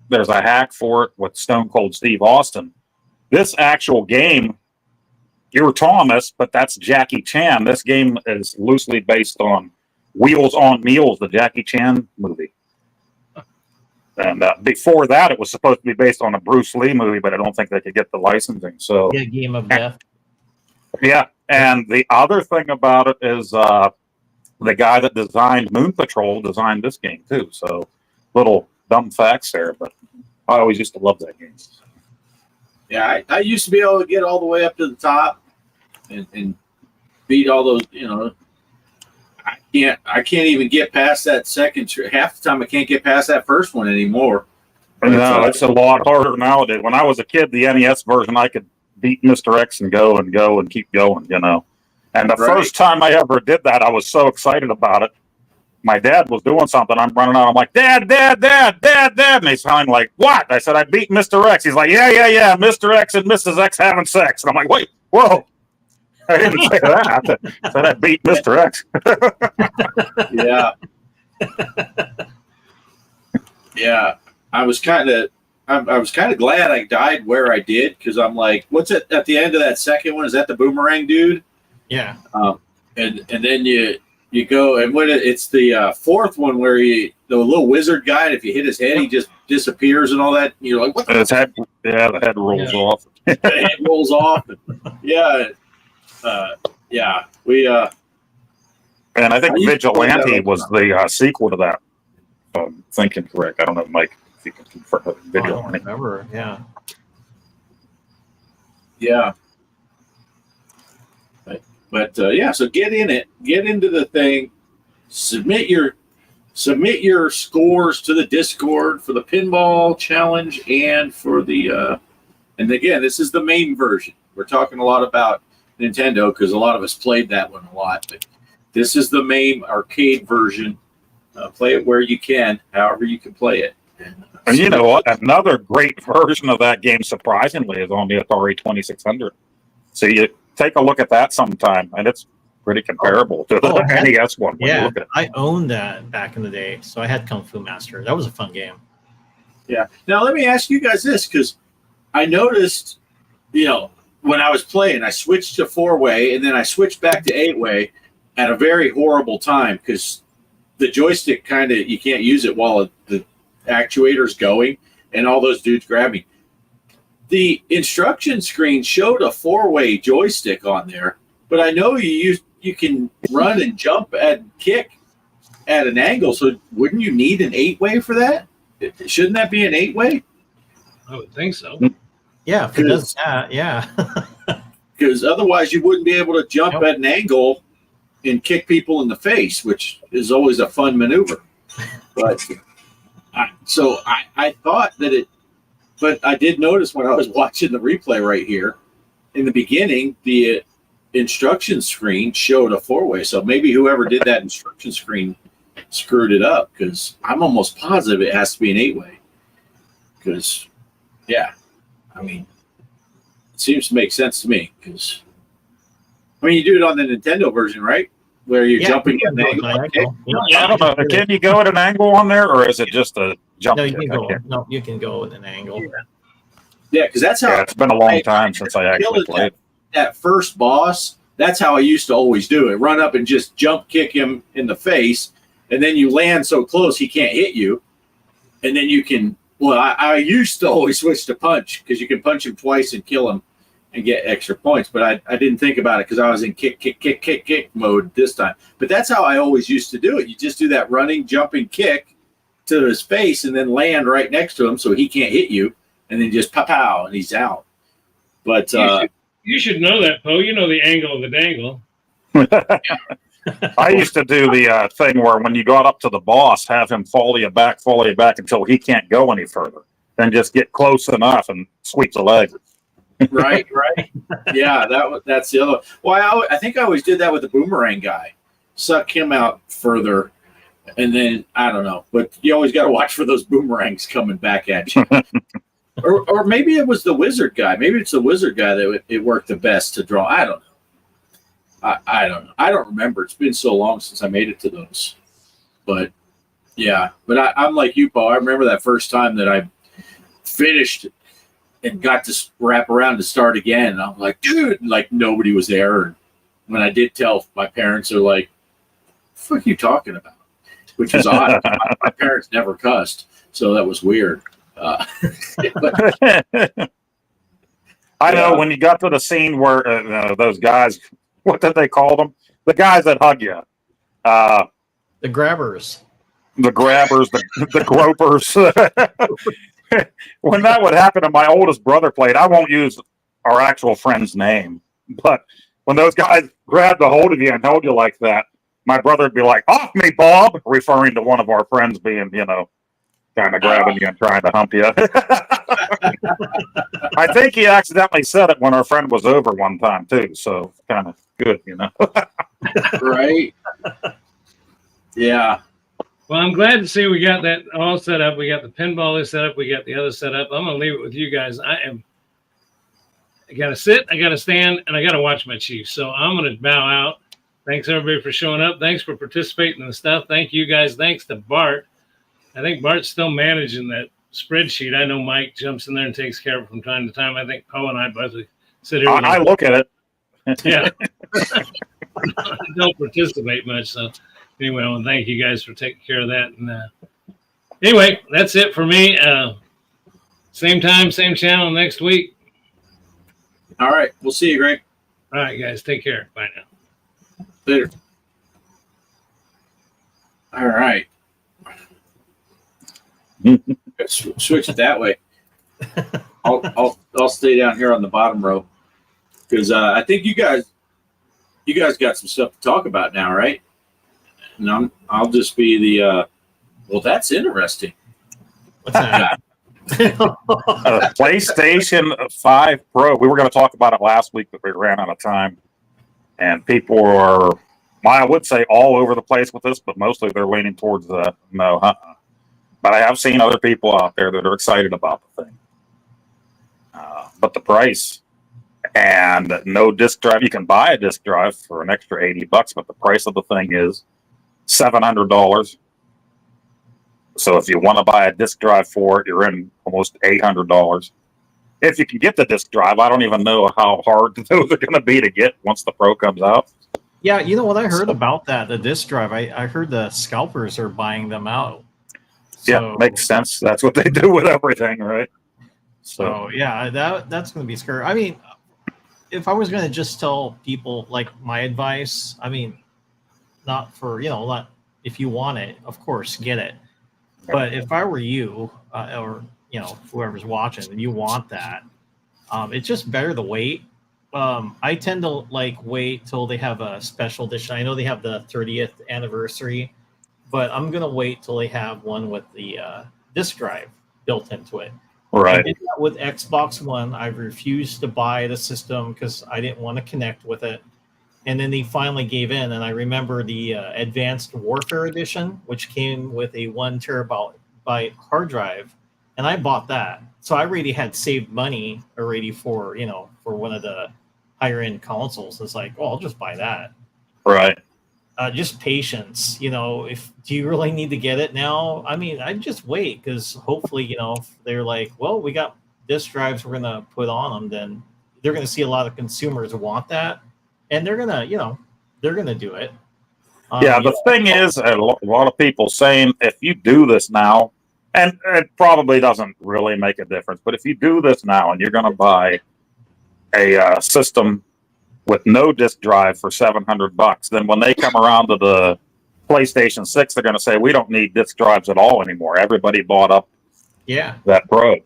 there's a hack for it with Stone Cold Steve Austin. This actual game, you're Thomas, but that's Jackie Chan. This game is loosely based on Wheels on Meals, the Jackie Chan movie. And before that, it was supposed to be based on a Bruce Lee movie, but I don't think they could get the licensing. So yeah, Game of Death. yeah, and the other thing about it is the guy that designed Moon Patrol designed this game too. So little dumb facts there, but I always used to love that game. yeah. I used to be able to get all the way up to the top and beat all those. I can't even get past that second. Half the time, I can't get past that first one anymore. No, it's a lot harder nowadays. When I was a kid, the NES version, I could beat Mr. X and go and keep going, And the first time I ever did that, I was so excited about it. My dad was doing something. I'm running out. I'm like, Dad. And he's kind of like, what? I said, I beat Mr. X. He's like, yeah. Mr. X and Mrs. X having sex. And I'm like, wait, whoa. I didn't say that. I said I beat Mr. X. Yeah. Yeah. I was kind of glad I died where I did, because I'm like, what's it at the end of that second one? Is that the boomerang dude? Yeah. And then you go, and it's the fourth one where the little wizard guy, and if you hit his head, he just disappears and all that. And you're like, what? The head rolls off. The head rolls off. Yeah. We and I think Vigilante was the sequel to that. If I'm thinking correct. I don't know, Mike, if you can confirm Vigilante. Remember, yeah. Yeah. But so get in it, get into the thing, submit your scores to the Discord for the pinball challenge and for the and again, this is the main version. We're talking a lot about Nintendo because a lot of us played that one a lot, but this is the main arcade version. Play it where you can, however you can play it. And you know what? Another great version of that game, surprisingly, is on the Atari 2600. So you take a look at that sometime, and it's pretty comparable to the NES one. When you Yeah, look at it. I owned that back in the day, so I had Kung Fu Master. That was a fun game. Yeah. Now let me ask you guys this, because I noticed, when I was playing, I switched to 4-way, and then I switched back to 8-way at a very horrible time because the joystick you can't use it while the actuator's going, and all those dudes grab me. The instruction screen showed a 4-way joystick on there, but I know you can run and jump and kick at an angle. So wouldn't you need an 8-way for that? Shouldn't that be an 8-way? I would think so. Yeah, if it does that, yeah. because otherwise you wouldn't be able to jump Nope. at an angle and kick people in the face, which is always a fun maneuver. But I thought that it, but I did notice when I was watching the replay right here, in the beginning, the instruction screen showed a 4-way. So maybe whoever did that instruction screen screwed it up, because I'm almost positive it has to be an 8-way. Because, yeah, I mean, it seems to make sense to me. Because, I mean, you do it on the Nintendo version, right? Where you're jumping you at can an go angle. diagonal. I don't know. Can you go at an angle on there, or is it just a jump? No, you kick? can I go. can't- No, you can go with an angle. Yeah, because that's how Yeah, it's been a long time since I actually killed played. that first boss. That's how I used to always do it. Run up and just jump kick him in the face, and then you land so close he can't hit you. And then you can, well, I used to always switch to punch, because you can punch him twice and kill him and get extra points. But I didn't think about it because I was in kick mode this time. But that's how I always used to do it. You just do that running, jumping kick to his face and then land right next to him so he can't hit you, and then just pow, and he's out. But You should know that, Poe. You know the angle of the dangle. I used to do the thing where when you got up to the boss, have him follow you back until he can't go any further. Then just get close enough and sweep the leg. right. Yeah, that's the other one. Well, I think I always did that with the boomerang guy. Suck him out further, and then I don't know. But you always got to watch for those boomerangs coming back at you. or maybe it was the wizard guy. Maybe it's the wizard guy that it worked the best to draw. I don't know. I don't know. I don't remember. It's been so long since I made it to those. But yeah, but I'm like you, Paul. I remember that first time that I finished and got to wrap around to start again. And I'm like, dude, like nobody was there. And when I did tell my parents, they're like, "What the fuck are you talking about?" Which was odd. My parents never cussed, so that was weird. But I know Yeah. when you got to the scene where those guys, what did they call them? The guys that hug you. The grabbers. The grabbers, the gropers. When that would happen, and my oldest brother played, I won't use our actual friend's name, but when those guys grabbed a hold of you and held you like that, my brother would be like, "Off me, Bob," referring to one of our friends being, kind of grabbing you and trying to hump you. I think he accidentally said it when our friend was over one time too, so kind of good, right? Yeah. Well, I'm glad to see we got that all set up. We got the pinball set up. We got the other set up. I'm going to leave it with you guys. I got to sit, I got to stand, and I got to watch my Chiefs. So I'm going to bow out. Thanks, everybody, for showing up. Thanks for participating in the stuff. Thank you, guys. Thanks to Bart. I think Bart's still managing that spreadsheet. I know Mike jumps in there and takes care of it from time to time. I think Poe and I both sit here. I look at it. Yeah. Don't participate much. So anyway, I want to thank you guys for taking care of that. And anyway, that's it for me. Same time, same channel next week. All right. We'll see you, Greg. All right, guys. Take care. Bye now. Later. All right. Switch it that way. I'll stay down here on the bottom row because I think you guys got some stuff to talk about now, right? And I'll just be the. Well, that's interesting. What's that? PlayStation 5 Pro. We were going to talk about it last week, but we ran out of time. And people are, I would say, all over the place with this, but mostly they're leaning towards the no. But I have seen other people out there that are excited about the thing. But the price and no disc drive. You can buy a disc drive for an extra $80, but the price of the thing is $700. So if you want to buy a disc drive for it, you're in almost $800. If you can get the disc drive, I don't even know how hard those are going to be to get once the Pro comes out. Yeah, you know what I heard about that, the disc drive. I heard the scalpers are buying them out. Yeah, makes sense. That's what they do with everything, right? So yeah, that's going to be scary. I mean, if I was going to just tell people like my advice, I mean, not for not if you want it, of course, get it. But if I were you, or whoever's watching, and you want that, it's just better to wait I tend to like wait till they have a special edition. I know they have the 30th anniversary, but I'm gonna wait till they have one with the disk drive built into it. I Right. did that with Xbox One. I refused to buy the system because I didn't want to connect with it. And then they finally gave in. And I remember the Advanced Warfare Edition, which came with a 1 terabyte hard drive, and I bought that. So I already had saved money already for for one of the higher end consoles. It's like, oh, I'll just buy that. Right. Just patience. If do you really need to get it now? I mean, I'd just wait because hopefully, if they're like, well, we got disk drives we're gonna put on them, then they're gonna see a lot of consumers want that, and they're gonna, they're gonna do it. Yeah, the thing is, a lot of people saying if you do this now, and it probably doesn't really make a difference, but if you do this now and you're going to buy a system with no disk drive for $700, then when they come around to the PlayStation 6, they're going to say, we don't need disk drives at all anymore. Everybody bought up Yeah. that Pro,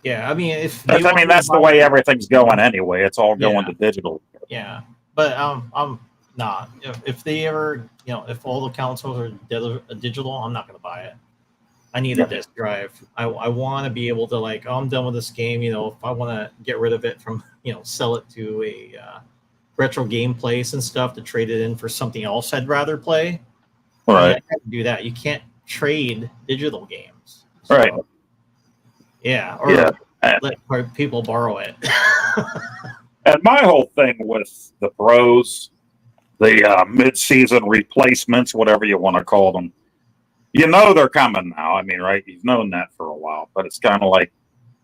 Yeah, I mean, if That's, I mean, that's the way everything's going anyway. It's all going Yeah. to digital. Yeah, but I'm not. If they ever, if all the consoles are digital, I'm not going to buy it. I need a disk drive. I want to be able to like, oh, I'm done with this game. If I want to get rid of it from, sell it to a retro game place and stuff to trade it in for something else I'd rather play. Right. I have to do that. You can't trade digital games. Right. Yeah. Or Yeah. let people borrow it. And my whole thing with the pros, the mid-season replacements, whatever you want to call them, they're coming now. I mean, right? You've known that for a while, but it's kind of like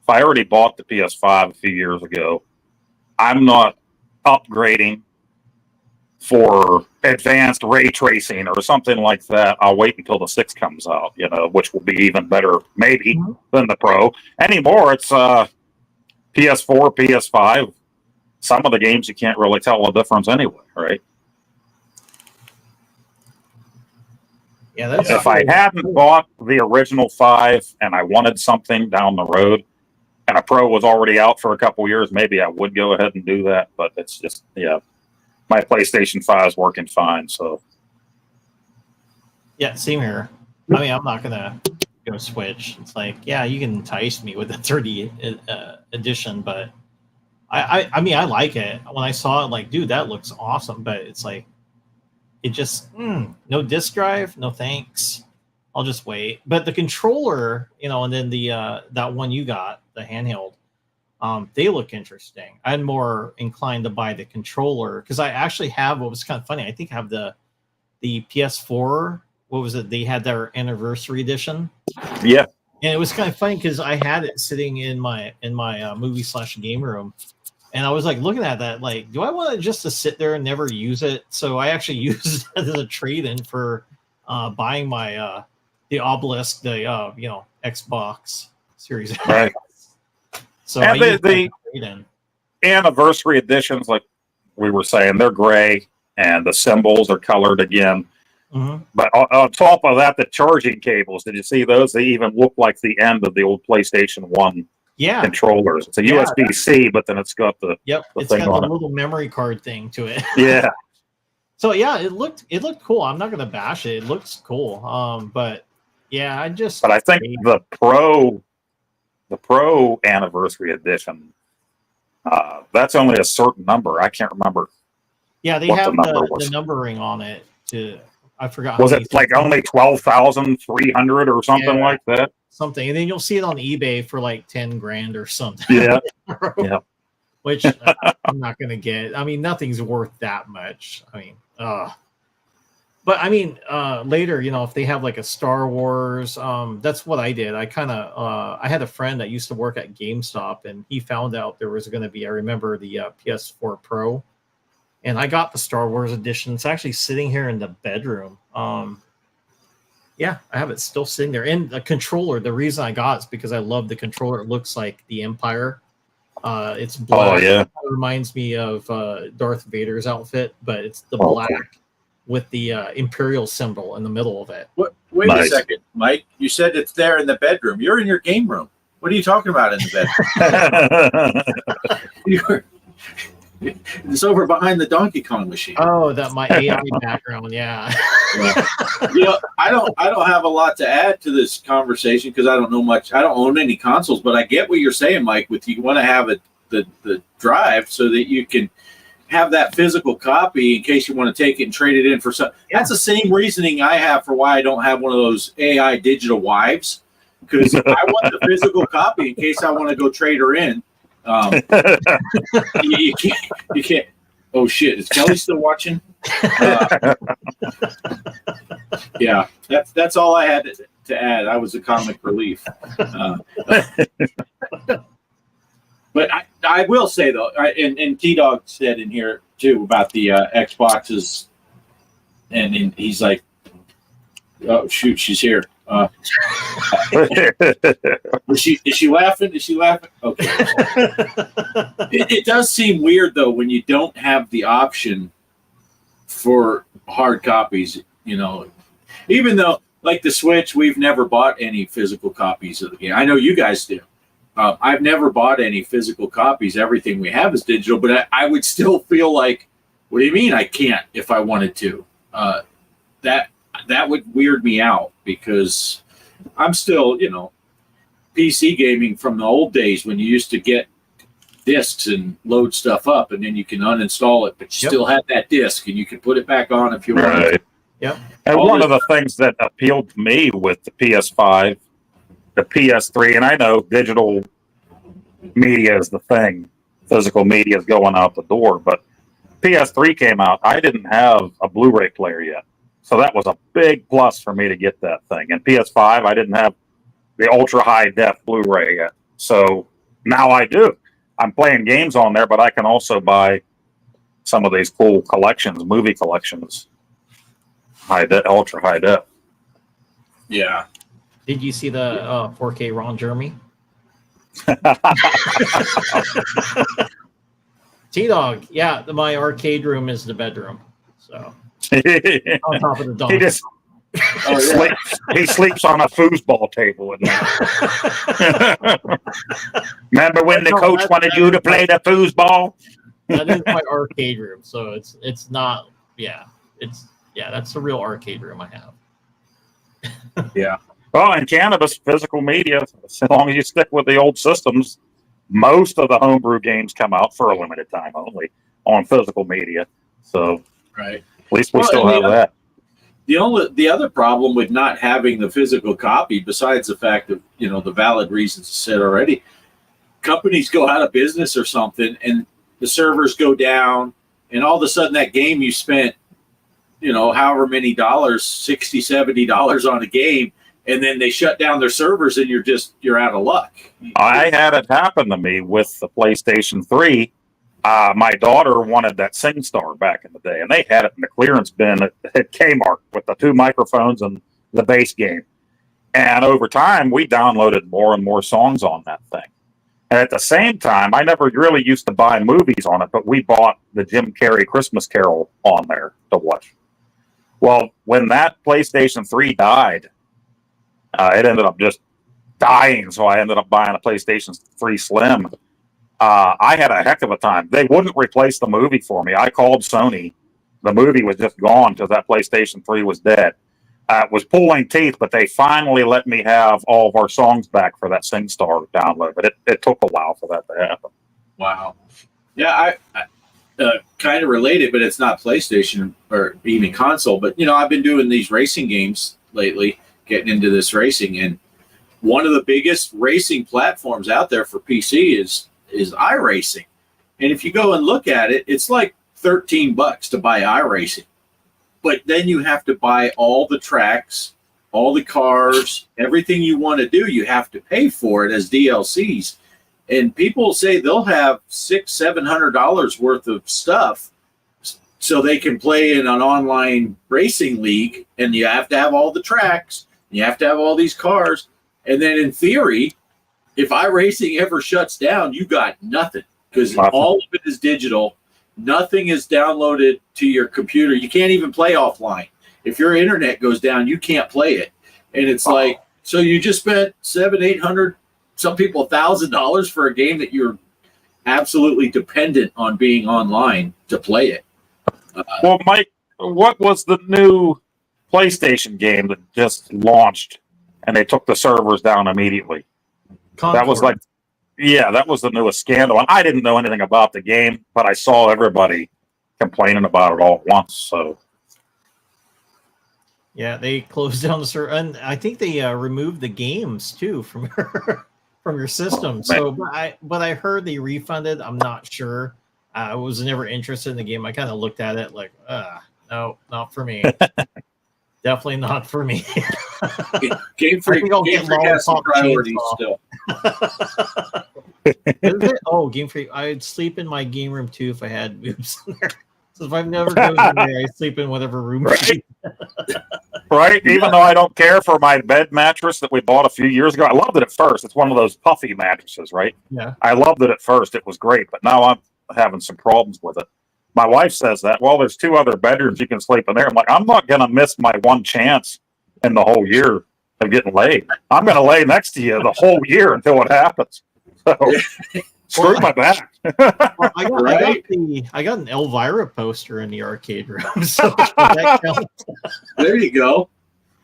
if I already bought the PS5 a few years ago, I'm not upgrading for advanced ray tracing or something like that. I'll wait until the 6 comes out, which will be even better, maybe, than the Pro. Anymore, it's PS4, PS5. Some of the games you can't really tell the difference anyway, right? Yeah, that's If I hadn't bought the original 5 and I wanted something down the road and a Pro was already out for a couple years, maybe I would go ahead and do that. But it's just, my PlayStation 5 is working fine. So, yeah, same here. I mean, I'm not going to go Switch. It's like, yeah, you can entice me with the 30 edition, but I mean, I like it. When I saw it, like, dude, that looks awesome. But it's like, it just, no disk drive, no thanks. I'll just wait. But the controller, and then the that one you got, the handheld, they look interesting. I'm more inclined to buy the controller because I actually have what was kind of funny. I think I have the PS4. What was it? They had their anniversary edition. yeah. And it was kind of funny because I had it sitting in my movie/game room, and I was like looking at that, like, do I want it just to sit there and never use it? So I actually used it as a trade-in for buying my the Obelisk, the Xbox Series X. Right. So And I used the trade-in. anniversary editions, like we were saying, they're gray and the symbols are colored again. Mhm. But on top of that, the charging cables, did you see those? They even look like the end of the old PlayStation 1 Yeah. controllers. It's a Yeah. USB-C, but then it's got the Yep. the It's thing got on the it. little memory card thing to it. Yeah. So yeah, it looked cool. I'm not gonna bash it. It looks cool. But yeah, But I think the Pro anniversary edition, that's only a certain number. I can't remember. yeah, they what the have number the was. numbering on it. I forgot. how Was many it like only 12,300 or something Yeah. like that? something, and then you'll see it on eBay for like 10 grand or something. Yeah. Yeah. Which I'm not gonna get. I mean, nothing's worth that much. I mean, but I mean, later, if they have like a Star Wars, that's what I did. I kind of, I had a friend that used to work at GameStop, and he found out there was going to be. I remember the PS4 Pro, and I got the Star Wars edition. It's actually sitting here in the bedroom. Yeah, I have it still sitting there. And the controller. The reason I got it is because I love the controller. It looks like the Empire. It's black. Oh, yeah. It reminds me of Darth Vader's outfit, but it's the Oh, black cool. with the Imperial symbol in the middle of it. Wait Nice. a second, Mike. You said it's there in the bedroom. You're in your game room. What are you talking about in the bed? It's over behind the Donkey Kong machine. Oh, that my AI background. Yeah. I don't have a lot to add to this conversation because I don't know much. I don't own any consoles, but I get what you're saying, Mike. With you want to have the drive so that you can have that physical copy in case you want to take it and trade it in for some. That's the same reasoning I have for why I don't have one of those AI digital wives, because I want the physical copy in case I want to go trade her in. You can't. Oh shit! Is Kelly still watching? Yeah, that's all I had to add. I was a comic relief. But I will say though, and T Dog said in here too about the Xboxes, and he's like, "Oh shoot, she's here." Is she laughing? Is she laughing? Okay. It does seem weird though when you don't have the option for hard copies. Even though like the Switch, we've never bought any physical copies of the game. I know you guys do. I've never bought any physical copies. Everything we have is digital, but I would still feel like, what do you mean I can't if I wanted to? That would weird me out because I'm still, PC gaming from the old days when you used to get discs and load stuff up and then you can uninstall it, but you still had that disc and you could put it back on if you wanted. Right. Yep. And one of the things that appealed to me with the PS5, the PS3, and I know digital media is the thing, physical media is going out the door, but PS3 came out, I didn't have a Blu-ray player yet. So that was a big plus for me to get that thing. And PS5, I didn't have the ultra high def Blu-ray yet. So now I do. I'm playing games on there, but I can also buy some of these cool collections, movie collections, ultra high def. Yeah. Did you see the 4K Ron Jeremy? T-Dog, yeah, my arcade room is the bedroom. So on top of the dog. He sleeps on a foosball table. Remember when the coach wanted you to play the foosball? That is my arcade room. So it's not. That's the real arcade room I have. Yeah. Well, in cannabis, physical media, as long as you stick with the old systems, most of the homebrew games come out for a limited time only on physical media. So, right. At least we still have that. The other problem with not having the physical copy, besides the fact that, the valid reasons said already, companies go out of business or something and the servers go down and all of a sudden that game you spent, however many dollars, $60, $70 on a game, and then they shut down their servers and you're out of luck. I had it happen to me with the PlayStation 3. My daughter wanted that SingStar back in the day, and they had it in the clearance bin at Kmart with the 2 microphones and the base game. And over time, we downloaded more and more songs on that thing. And at the same time, I never really used to buy movies on it, but we bought the Jim Carrey Christmas Carol on there to watch. Well, when that PlayStation 3 died, it ended up just dying, so I ended up buying a PlayStation 3 Slim. I had a heck of a time. They wouldn't replace the movie for me. I called Sony. The movie was just gone because that PlayStation 3 was dead. It was pulling teeth, but they finally let me have all of our songs back for that SingStar download. But it took a while for that to happen. Wow. Yeah, I kind of related, but it's not PlayStation or even console. But, I've been doing these racing games lately, getting into this racing. And one of the biggest racing platforms out there for PC is iRacing. And if you go and look at it, it's like $13 to buy iRacing. But then you have to buy all the tracks, all the cars, everything you want to do, you have to pay for it as DLCs. And people say they'll have $600-$700 worth of stuff so they can play in an online racing league. And you have to have all the tracks, you have to have all these cars. And then in theory, if iRacing ever shuts down, you got nothing because all of it is digital. Nothing is downloaded to your computer. You can't even play offline. If your internet goes down, you can't play it. And it's like, so you just spent $700-$800 some people $1,000 for a game that you're absolutely dependent on being online to play it. Well, Mike, what was the new PlayStation game that just launched and they took the servers down immediately? Concord. That was like, yeah, that was the newest scandal. And I didn't know anything about the game, but I saw everybody complaining about it all at once. So, Yeah, they closed down the server, and I think they removed the games too from from your system. So, but I heard they refunded. I'm not sure. I was never interested in the game. I kind of looked at it like, no, not for me. Definitely not for me. Game Freak, think I'll Game get Freak has some Lollipop priorities Chainsaw. still. Oh, Game Freak. I'd sleep in my game room too if I had boobs in there. So if I've never chosen there, I sleep in whatever room. right? Right? Even though I don't care for my bed mattress that we bought a few years ago, I loved it at first. It's one of those puffy mattresses, right? Yeah. I loved it at first. It was great, but now I'm having some problems with it. My wife says that, well, there's 2 other bedrooms you can sleep in there. I'm like, I'm not going to miss my one chance in the whole year of getting laid. I'm going to lay next to you the whole year until it happens. So screw my back. Well, Right? I got an Elvira poster in the arcade room. So that counts. There you go.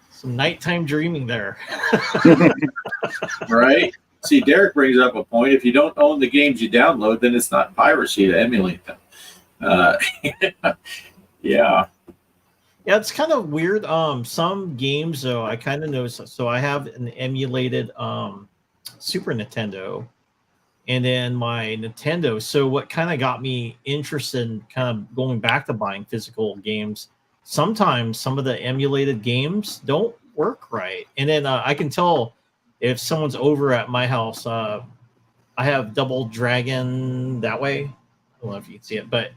Some nighttime dreaming there. Right? See, Derek brings up a point. If you don't own the games you download, then it's not piracy to emulate them. Yeah. Yeah, it's kind of weird. Some games though, I kind of noticed. So I have an emulated Super Nintendo, and then my Nintendo. So what kind of got me interested in kind of going back to buying physical games? Sometimes some of the emulated games don't work right, and then I can tell if someone's over at my house. I have Double Dragon that way. I don't know if you can see it, but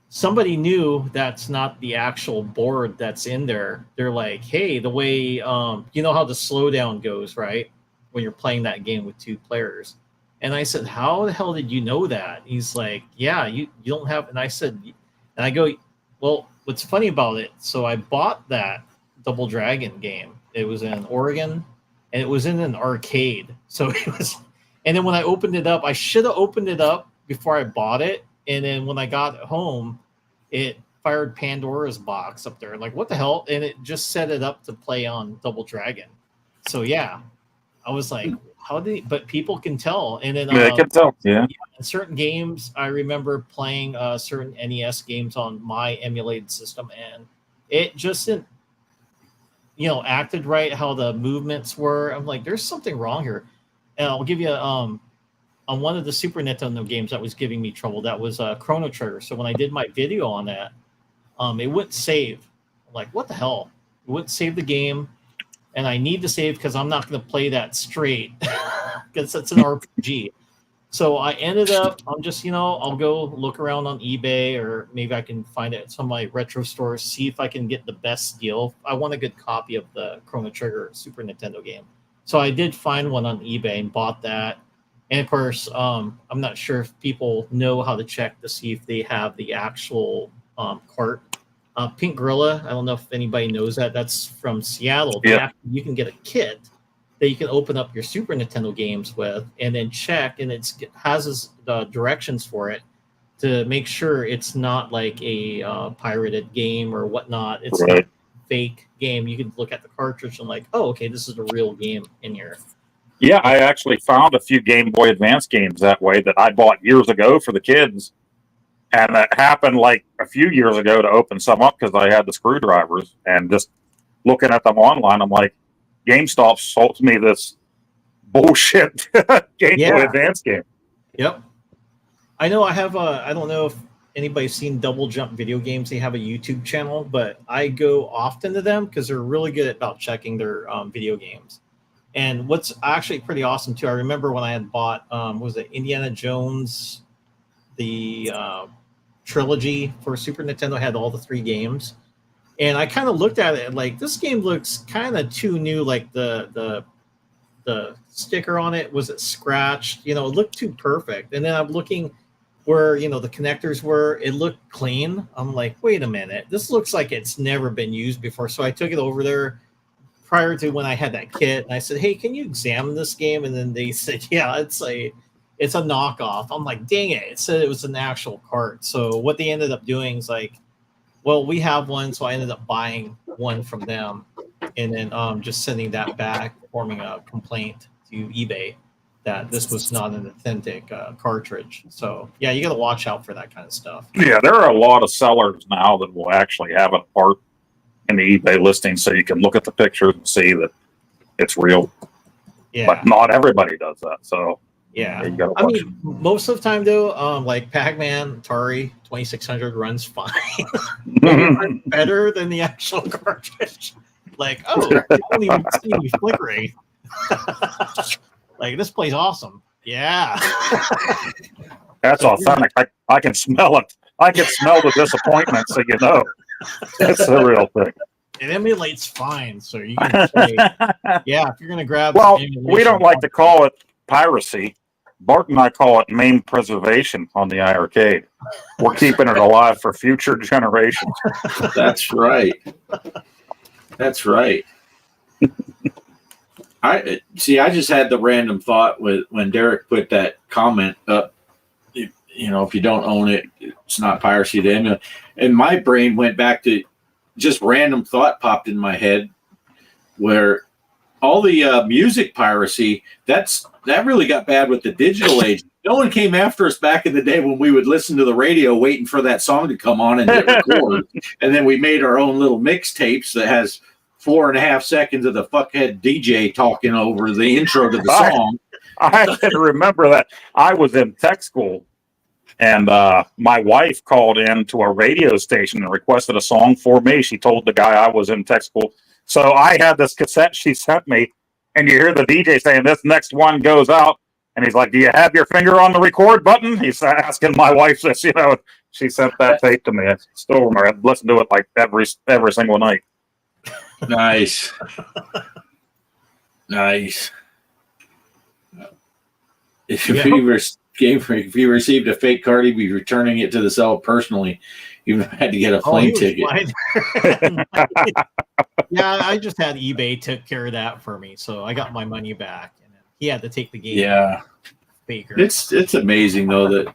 somebody knew that's not the actual board that's in there. They're like, hey, the way you know how the slowdown goes, right? When you're playing that game with 2 players. And I said, how the hell did you know that? He's like, yeah, you don't have. And I said, and I go, well, what's funny about it? So I bought that Double Dragon game. It was in Oregon, and it was in an arcade. So it was, and then when I opened it up, I should have opened it up before I bought it. And then when I got home, it fired Pandora's box up there. Like, what the hell? And it just set it up to play on Double Dragon. So yeah, I was like, how did he, but people can tell. And then I can tell. Yeah. in certain games, I remember playing certain NES games on my emulated system, and it just didn't, acted right how the movements were. I'm like, there's something wrong here. And I'll give you on one of the Super Nintendo games that was giving me trouble. That was Chrono Trigger. So when I did my video on that, it wouldn't save. I'm like, what the hell? It wouldn't save the game, and I need to save because I'm not going to play that straight because it's an RPG. So I ended up, I'm just, I'll go look around on eBay, or maybe I can find it at some of my retro stores, see if I can get the best deal. I want a good copy of the Chrono Trigger Super Nintendo game. So I did find one on eBay and bought that. And of course, I'm not sure if people know how to check to see if they have the actual cart. Pink Gorilla, I don't know if anybody knows that. That's from Seattle. Yeah. You can get a kit that you can open up your Super Nintendo games with, and then check, and it has the directions for it to make sure it's not like a pirated game or whatnot. It's not a fake game. You can look at the cartridge and like, oh, okay, this is the real game in here. Yeah, I actually found a few Game Boy Advance games that way that I bought years ago for the kids. And that happened like a few years ago to open some up because I had the screwdrivers, and just looking at them online, I'm like, GameStop sold me this bullshit Game Boy Advance game. Yep. I know I have I don't know if anybody's seen Double Jump Video Games. They have a YouTube channel, but I go often to them because they're really good about checking their video games. And what's actually pretty awesome too, I remember when I had bought, was it Indiana Jones, the trilogy for Super Nintendo, had all the 3 games. And I kind of looked at it like, this game looks kind of too new. Like the sticker on it, was it scratched? It looked too perfect. And then I'm looking where, the connectors were, it looked clean. I'm like, wait a minute, this looks like it's never been used before. So I took it over there, prior to when I had that kit, and I said, "Hey, can you examine this game?" And then they said, "Yeah, it's a knockoff." I'm like, "Dang it!" It said it was an actual cart. So what they ended up doing is like, well, we have one, so I ended up buying one from them, and then just sending that back, forming a complaint to eBay that this was not an authentic cartridge. So yeah, you got to watch out for that kind of stuff. Yeah, there are a lot of sellers now that will actually have a part in the eBay listing, so you can look at the pictures and see that it's real. Yeah, But not everybody does that. So yeah. you gotta I watch. mean, most of the time though, like Pac-Man Atari 2600 runs fine. Better than the actual cartridge. Like, oh, I don't even see me flickering. Like, this plays awesome. Yeah. That's authentic. I can smell it. I can smell the disappointment, so you know it's the real thing. It emulates fine, so you can play. Yeah, if you're gonna grab. Well, some we don't like to call it piracy. Bart and I call it name preservation on the iArcade. We're keeping it alive for future generations. That's right. That's right. I just had the random thought when Derek put that comment up. You know, if you don't own it, it's not piracy to emulate. And my brain went back to just random thought popped in my head where all the music piracy, that really got bad with the digital age. No one came after us back in the day when we would listen to the radio waiting for that song to come on and hit record. And then we made our own little mixtapes that has 4.5 seconds of the fuckhead DJ talking over the intro to the song. I can remember that. I was in tech school, and my wife called in to a radio station and requested a song for me. She told the guy I was in tech school. So I had this cassette she sent me, and you hear the DJ saying, "This next one goes out." And he's like, "Do you have your finger on the record button?" He's asking my wife this, you know. She sent that tape to me. I still remember. I'd listen to it like every single night. Nice. Nice. If he received a fake card, he'd be returning it to the seller personally. Even if I had to get a plane ticket. Yeah, I just had eBay took care of that for me, so I got my money back. And he had to take the game. Yeah, faker. It's amazing though that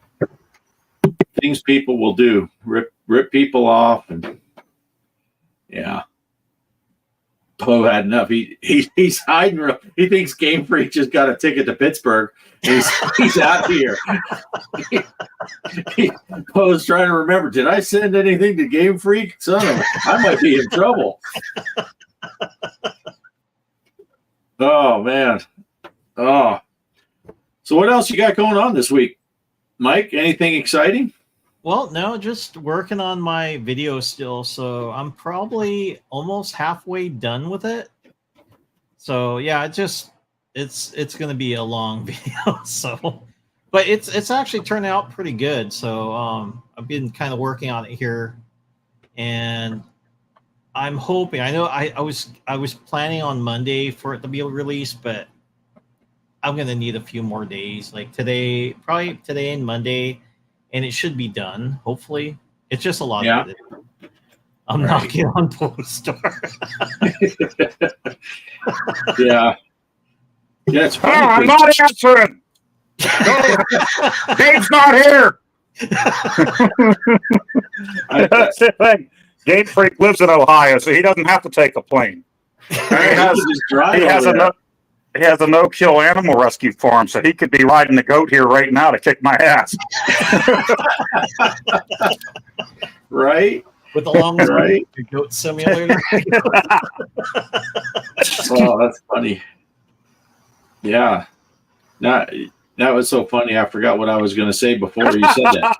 things people will do, rip people off, and yeah. Poe had enough. He's hiding. He thinks Game Freak just got a ticket to Pittsburgh. He's out here. Poe's trying to remember. Did I send anything to Game Freak? Son of a, I might be in trouble. Oh man. Oh. So what else you got going on this week, Mike? Anything exciting? Well, no, just working on my video still. So I'm probably almost halfway done with it. So yeah, it's going to be a long video. So, but it's actually turned out pretty good. So I've been kind of working on it here, and I'm hoping. I know I was planning on Monday for it to be released, but I'm going to need a few more days. Like today, probably today and Monday. And it should be done, hopefully. It's just a lot of it. I'm knocking on Poe's door. Yeah. Yeah, it's funny. I'm not answering. Dave's not here. That's the thing. Game Freak lives in Ohio, so he doesn't have to take a plane. He has a no-kill animal rescue farm, so he could be riding the goat here right now to kick my ass. Right? With the long goat simulator. Oh, that's funny. Yeah. That was so funny. I forgot what I was going to say before you said that.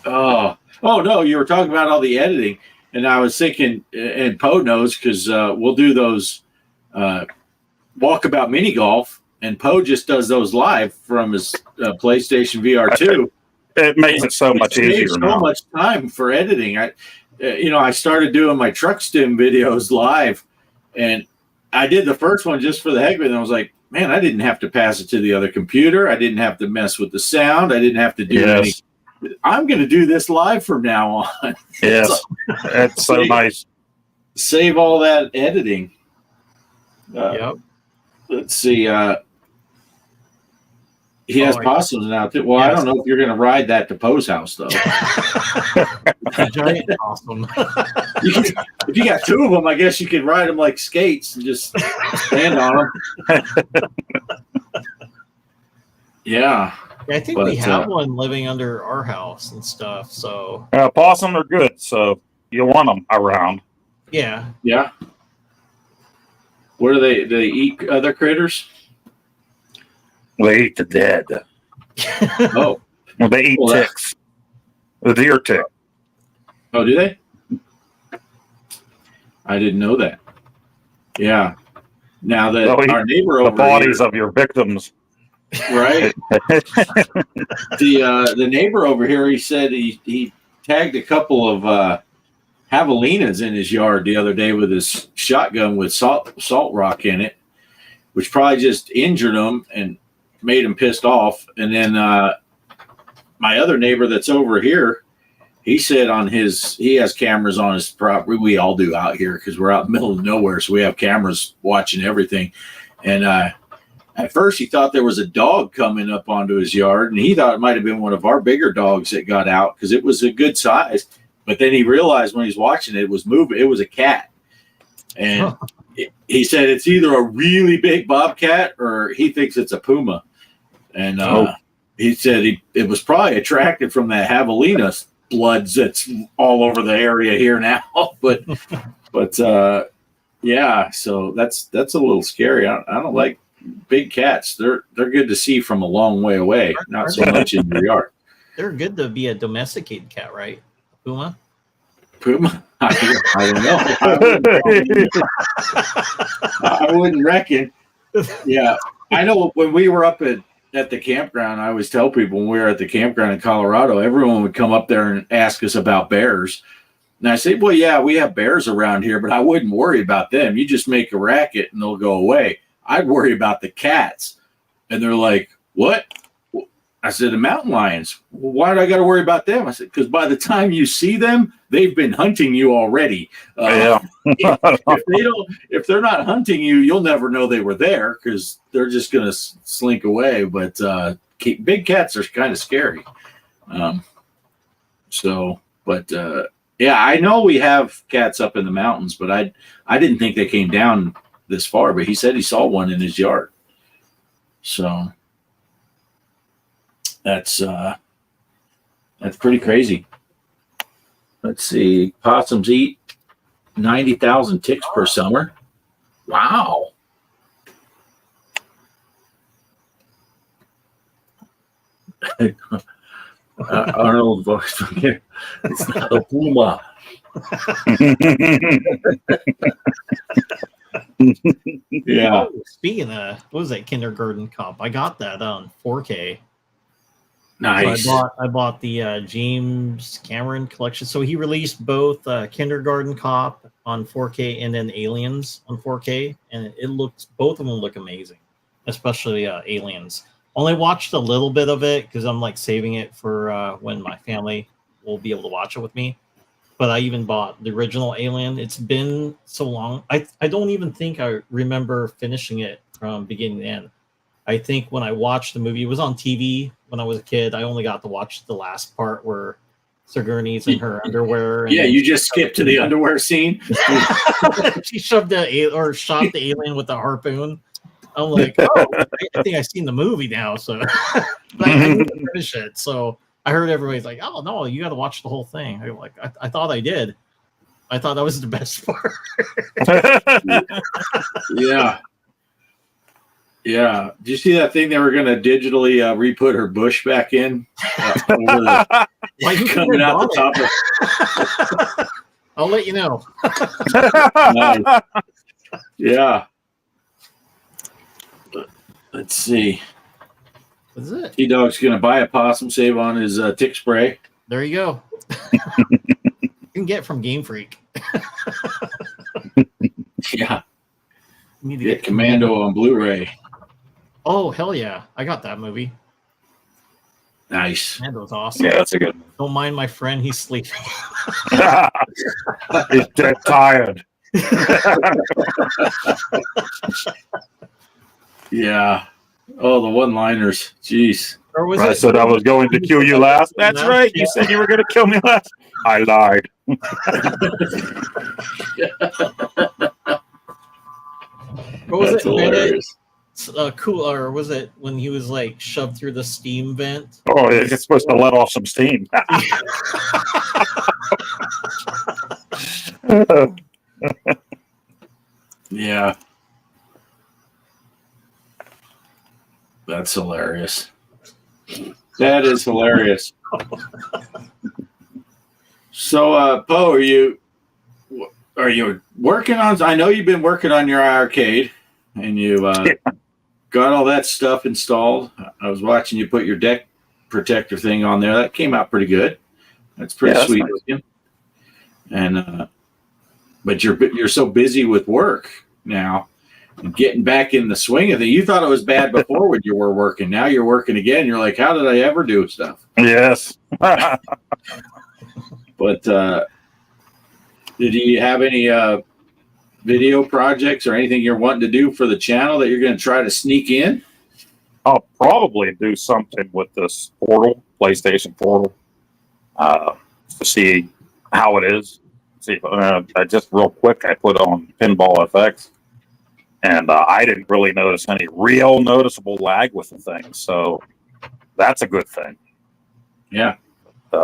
Oh, no, you were talking about all the editing. And I was thinking, and Poe knows because we'll do those walkabout mini golf, and Poe just does those live from his PlayStation VR 2. It makes it so much easier now. So much time for editing. I started doing my truck stim videos live, and I did the first one just for the heck of it. And I was like, man, I didn't have to pass it to the other computer. I didn't have to mess with the sound. I didn't have to do anything. I'm going to do this live from now on. Yes, it's so nice. save all that editing. Yep. Let's see. He has Oh, possums now too. Well, I yes. don't know if you're going to ride that to Poe's house though. A giant possum. If you got two of them, I guess you could ride them like skates and just stand on them. Yeah. Yeah, I think But, we have one living under our house and stuff. So Possum are good, so you want them around. yeah, Yeah. What do they? Do they eat other critters? They eat the dead. Oh. Well, they eat Well, that's- ticks. The deer tick. Oh, do they? I didn't know that. Yeah. Now that They'll eat our neighbor The over bodies of your victims. here, right? The neighbor over here, he said he tagged a couple of javelinas in his yard the other day with his shotgun with salt rock in it, which probably just injured him and made him pissed off. And then my other neighbor that's over here, he said he has cameras on his property. We all do out here because we're out in the middle of nowhere, so we have cameras watching everything. And at first he thought there was a dog coming up onto his yard, and he thought it might have been one of our bigger dogs that got out because it was a good size. But then he realized when he's watching it was moving. It was a cat. And he said it's either a really big bobcat or he thinks it's a puma. And he said it was probably attracted from that javelina bloods that's all over the area here now. but yeah, so that's a little scary. I don't like big cats. They're good to see from a long way away, not so much in your yard. they're good to be a domesticated cat, right? Puma. Puma? I don't know. I wouldn't reckon. Yeah, I know when we were up at the campground, I always tell people when we were at the campground in Colorado, everyone would come up there and ask us about bears. And I say, well, yeah, we have bears around here, but I wouldn't worry about them. You just make a racket and they'll go away. I'd worry about the cats. And they're like, what? I said, the mountain lions. Well, why do I got to worry about them? I said, because by the time you see them, they've been hunting you already. Yeah. If they're not hunting you, you'll never know they were there because they're just going to slink away. But big cats are kind of scary. Yeah, I know we have cats up in the mountains, but I didn't think they came down this far. But he said he saw one in his yard. So that's pretty crazy. Let's see. Possums eat 90,000 ticks per summer. Wow. Arnold voice. It's not a puma. Yeah. Oh, speaking of, what was that Kindergarten Cop? I got that on 4K. Nice. So I bought the James Cameron collection. So he released both Kindergarten Cop on 4K and then Aliens on 4K, and both of them look amazing, especially Aliens. Only watched a little bit of it because I'm like saving it for when my family will be able to watch it with me. But I even bought the original Alien. It's been so long. I don't even think I remember finishing it from beginning to end. I think when I watched the movie, it was on TV when I was a kid. I only got to watch the last part where Sigourney's in her underwear. And yeah, you just skipped to the underwear scene. she shot the alien with the harpoon. I'm like, oh, I think I've seen the movie now. So but I didn't finish it. So I heard everybody's like, oh, no, you got to watch the whole thing. I'm like, I thought I did. I thought that was the best part. Yeah. Yeah. Did you see that thing they were going to digitally re-put her bush back in? Coming out the top of. I'll let you know. Nice. Yeah. Let's see. That's it. T-Dog's going to buy a possum save on his tick spray. There you go. You can get it from Game Freak. Yeah. You need to Get Commando on Blu-ray. Oh, hell yeah. I got that movie. Nice. Commando's awesome. Yeah, that's a good. Don't mind my friend. He's sleeping. He's dead tired. Yeah. Oh, the one-liners. Jeez. Or was I it? said I was going to kill you last. That's right. You said you were going to kill me last. I lied. Or was That's it Bennett? hilarious. Cool, or was it when he was like shoved through the steam vent? Oh, it's supposed to let off some steam. Yeah. That's hilarious. That is hilarious. So, Poe, are you working on? I know you've been working on your arcade, and you got all that stuff installed. I was watching you put your deck protector thing on there. That came out pretty good. That's pretty Yeah, that's sweet nice. looking. And but you're so busy with work now, and getting back in the swing of it. You thought it was bad before when you were working. Now you're working again. You're like, how did I ever do stuff? Yes. But did you have any video projects or anything you're wanting to do for the channel that you're going to try to sneak in? I'll probably do something with this Portal, PlayStation Portal, to see how it is. See, I just real quick, I put on Pinball FX, and I didn't really notice any real noticeable lag with the thing. So that's a good thing. Yeah.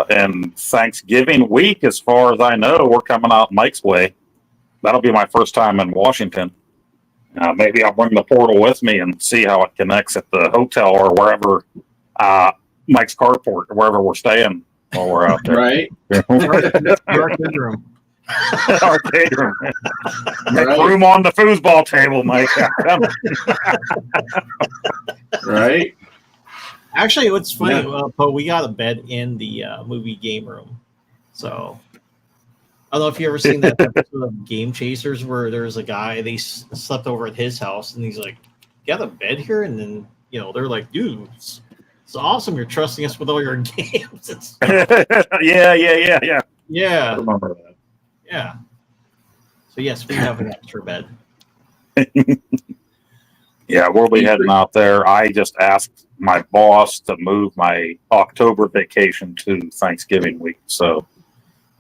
And Thanksgiving week, as far as I know, we're coming out Mike's way. That'll be my first time in Washington. Maybe I'll bring the Portal with me and see how it connects at the hotel or wherever Mike's carport, wherever we're staying while we're out there. Right. Arcade room. Arcade room. Make Right. room on the foosball table, Mike. Right. Actually, what's funny, Yeah. Poe, we got a bed in the movie game room. So I don't know if you ever seen that episode of Game Chasers where there's a guy, they slept over at his house, and he's like, "You got a bed here?" And then, they're like, "Dude, it's awesome. You're trusting us with all your games." Yeah. I Yeah. remember that. Yeah. So yes, we have an extra bed. Yeah, we'll be heading out there. I just asked my boss to move my October vacation to Thanksgiving week. So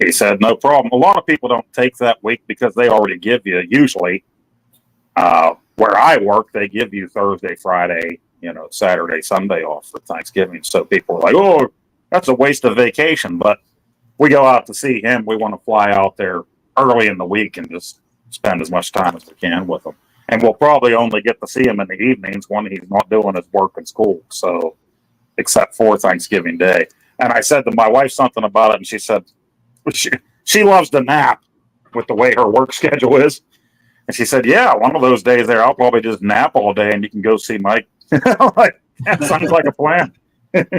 he said, no problem. A lot of people don't take that week because they already give you, usually, where I work, they give you Thursday, Friday, Saturday, Sunday off for Thanksgiving. So people are like, oh, that's a waste of vacation. But we go out to see him. We want to fly out there early in the week and just spend as much time as we can with him. And we'll probably only get to see him in the evenings when he's not doing his work in school. So, except for Thanksgiving Day. And I said to my wife something about it, and she said she loves to nap with the way her work schedule is. And she said, yeah, one of those days there, I'll probably just nap all day and you can go see Mike. Like, that sounds like a plan.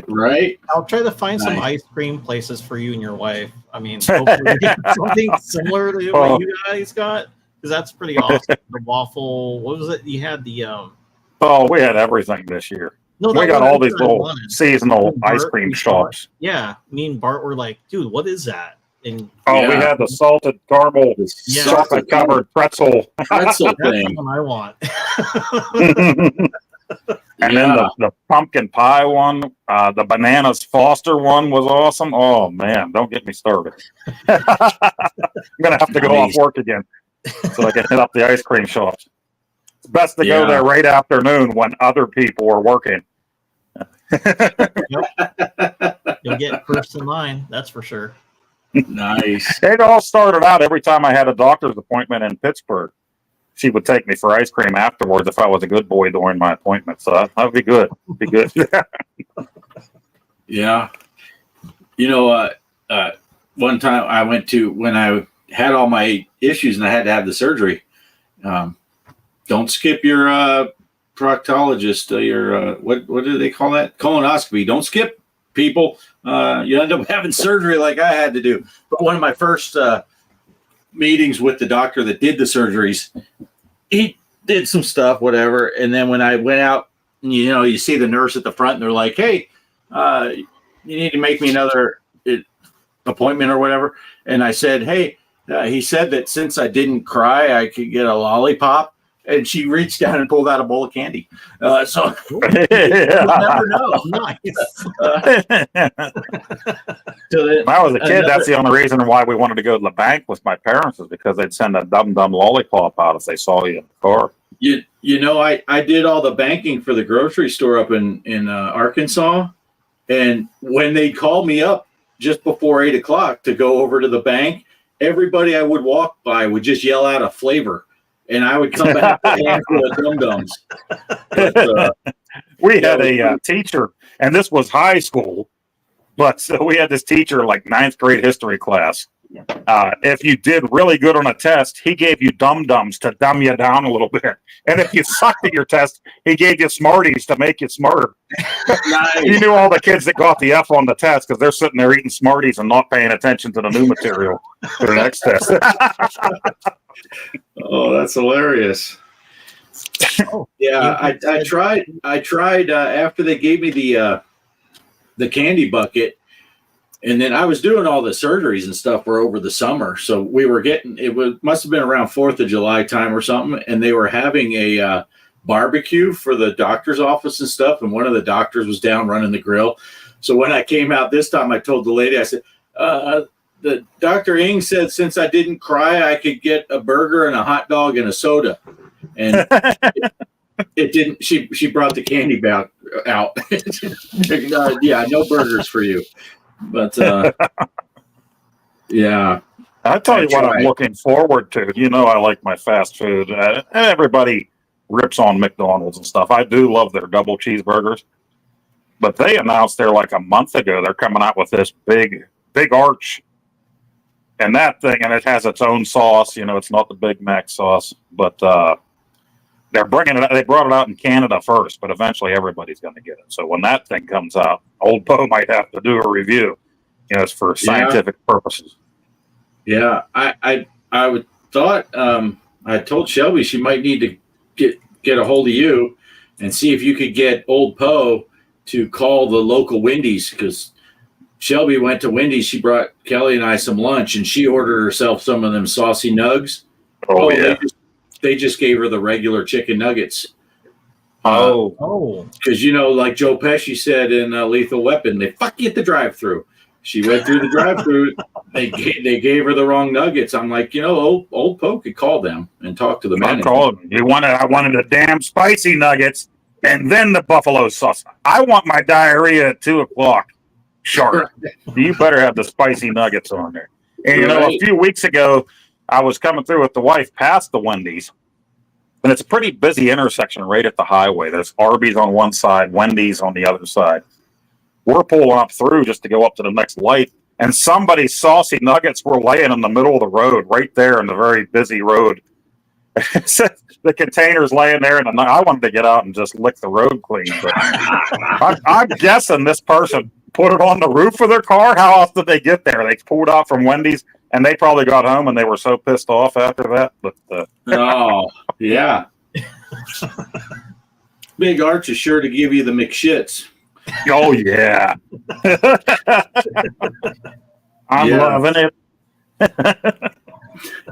Right. I'll try to find some Nice. ice cream places for you and your wife. I mean, hopefully get something similar to what you guys got, because that's pretty awesome. The waffle, what was it? You had the Oh, we had everything this year. no, We that got one all these I little wanted. seasonal Bart, ice cream we shops. Yeah, me and Bart were like, dude, what is that? And Oh, we Yeah. had the salted caramel, Yeah. chocolate covered pretzel. pretzel that's the thing. one I want. And then the pumpkin pie one, the bananas Foster one was awesome. Oh man, don't get me started. I'm gonna have to go off Nice. work again so I can hit up the ice cream shops. It's best to go Yeah. there right afternoon when other people are working. You'll get first in line, that's for sure. Nice. It all started out every time I had a doctor's appointment in Pittsburgh. She would take me for ice cream afterwards if I was a good boy during my appointment. So that would be good. Be good. Yeah. One time I went to, when I had all my issues and I had to have the surgery, don't skip your proctologist, your what do they call that? Colonoscopy. Don't skip, people. You end up having surgery like I had to do. But one of my first meetings with the doctor that did the surgeries, he did some stuff, whatever. And then when I went out, you see the nurse at the front and they're like, hey, you need to make me another appointment or whatever. And I said, hey, He said that since I didn't cry, I could get a lollipop. And she reached down and pulled out a bowl of candy. So you'll never know. Nice. When I was a kid, that's the only reason why we wanted to go to the bank with my parents, is because they'd send a Dum Dum lollipop out if they saw you in the car. You know, I did all the banking for the grocery store up in Arkansas. And when they called me up just before 8 o'clock to go over to the bank, everybody I would walk by would just yell out a flavor. And I would come back with a handful of Dum Dums. We had a teacher, and this was high school, but so we had this teacher, like 9th grade history class. If you did really good on a test, he gave you Dum Dums to dumb you down a little bit. And if you sucked at your test, he gave you Smarties to make you smarter. Nice. He knew all the kids that got the F on the test because they're sitting there eating Smarties and not paying attention to the new material for the next test. Oh, that's hilarious. Yeah, I tried after they gave me the candy bucket, and then I was doing all the surgeries and stuff were over the summer. So we were must have been around 4th of July time or something. And they were having a barbecue for the doctor's office and stuff. And one of the doctors was down running the grill. So when I came out this time, I told the lady, I said, the Dr. Ing said, since I didn't cry, I could get a burger and a hot dog and a soda. And it didn't, she brought the candy bag out. Yeah, no burgers for you. But yeah, I'll tell you what I'm looking forward to. You know, I like my fast food. Everybody rips on McDonald's and stuff. I do love their double cheeseburgers, but they announced there like a month ago they're coming out with this big arch, and that thing, and it has its own sauce. You know, it's not the Big Mac sauce, but they're bringing it. They brought it out in Canada first, but eventually everybody's going to get it. So when that thing comes out, Old Poe might have to do a review. You know, it's for scientific purposes. Yeah, I would thought I told Shelby she might need to get a hold of you and see if you could get Old Poe to call the local Wendy's, because Shelby went to Wendy's. She brought Kelly and I some lunch, and she ordered herself some of them saucy nugs. Oh yeah. They just gave her the regular chicken nuggets. Oh. Because, you know, like Joe Pesci said in Lethal Weapon, they fuck you at the drive-thru. She went through the drive-thru. They gave her the wrong nuggets. I'm like, you know, Old Poe could call them and talk to the manager. I wanted the damn spicy nuggets and then the buffalo sauce. I want my diarrhea at 2 o'clock sharp. You better have the spicy nuggets on there. And, you know, a few weeks ago, I was coming through with the wife past the Wendy's, and it's a pretty busy intersection right at the highway. There's Arby's on one side, Wendy's on the other side. We're pulling up through just to go up to the next light, and somebody's saucy nuggets were laying in the middle of the road, right there in the very busy road. The container's laying there, and I wanted to get out and just lick the road clean. But I'm guessing this person put it on the roof of their car. How else did they get there? They pulled out from Wendy's, and they probably got home and they were so pissed off after that. But oh yeah, Big Arch is sure to give you the McShits. Oh yeah, I'm loving it.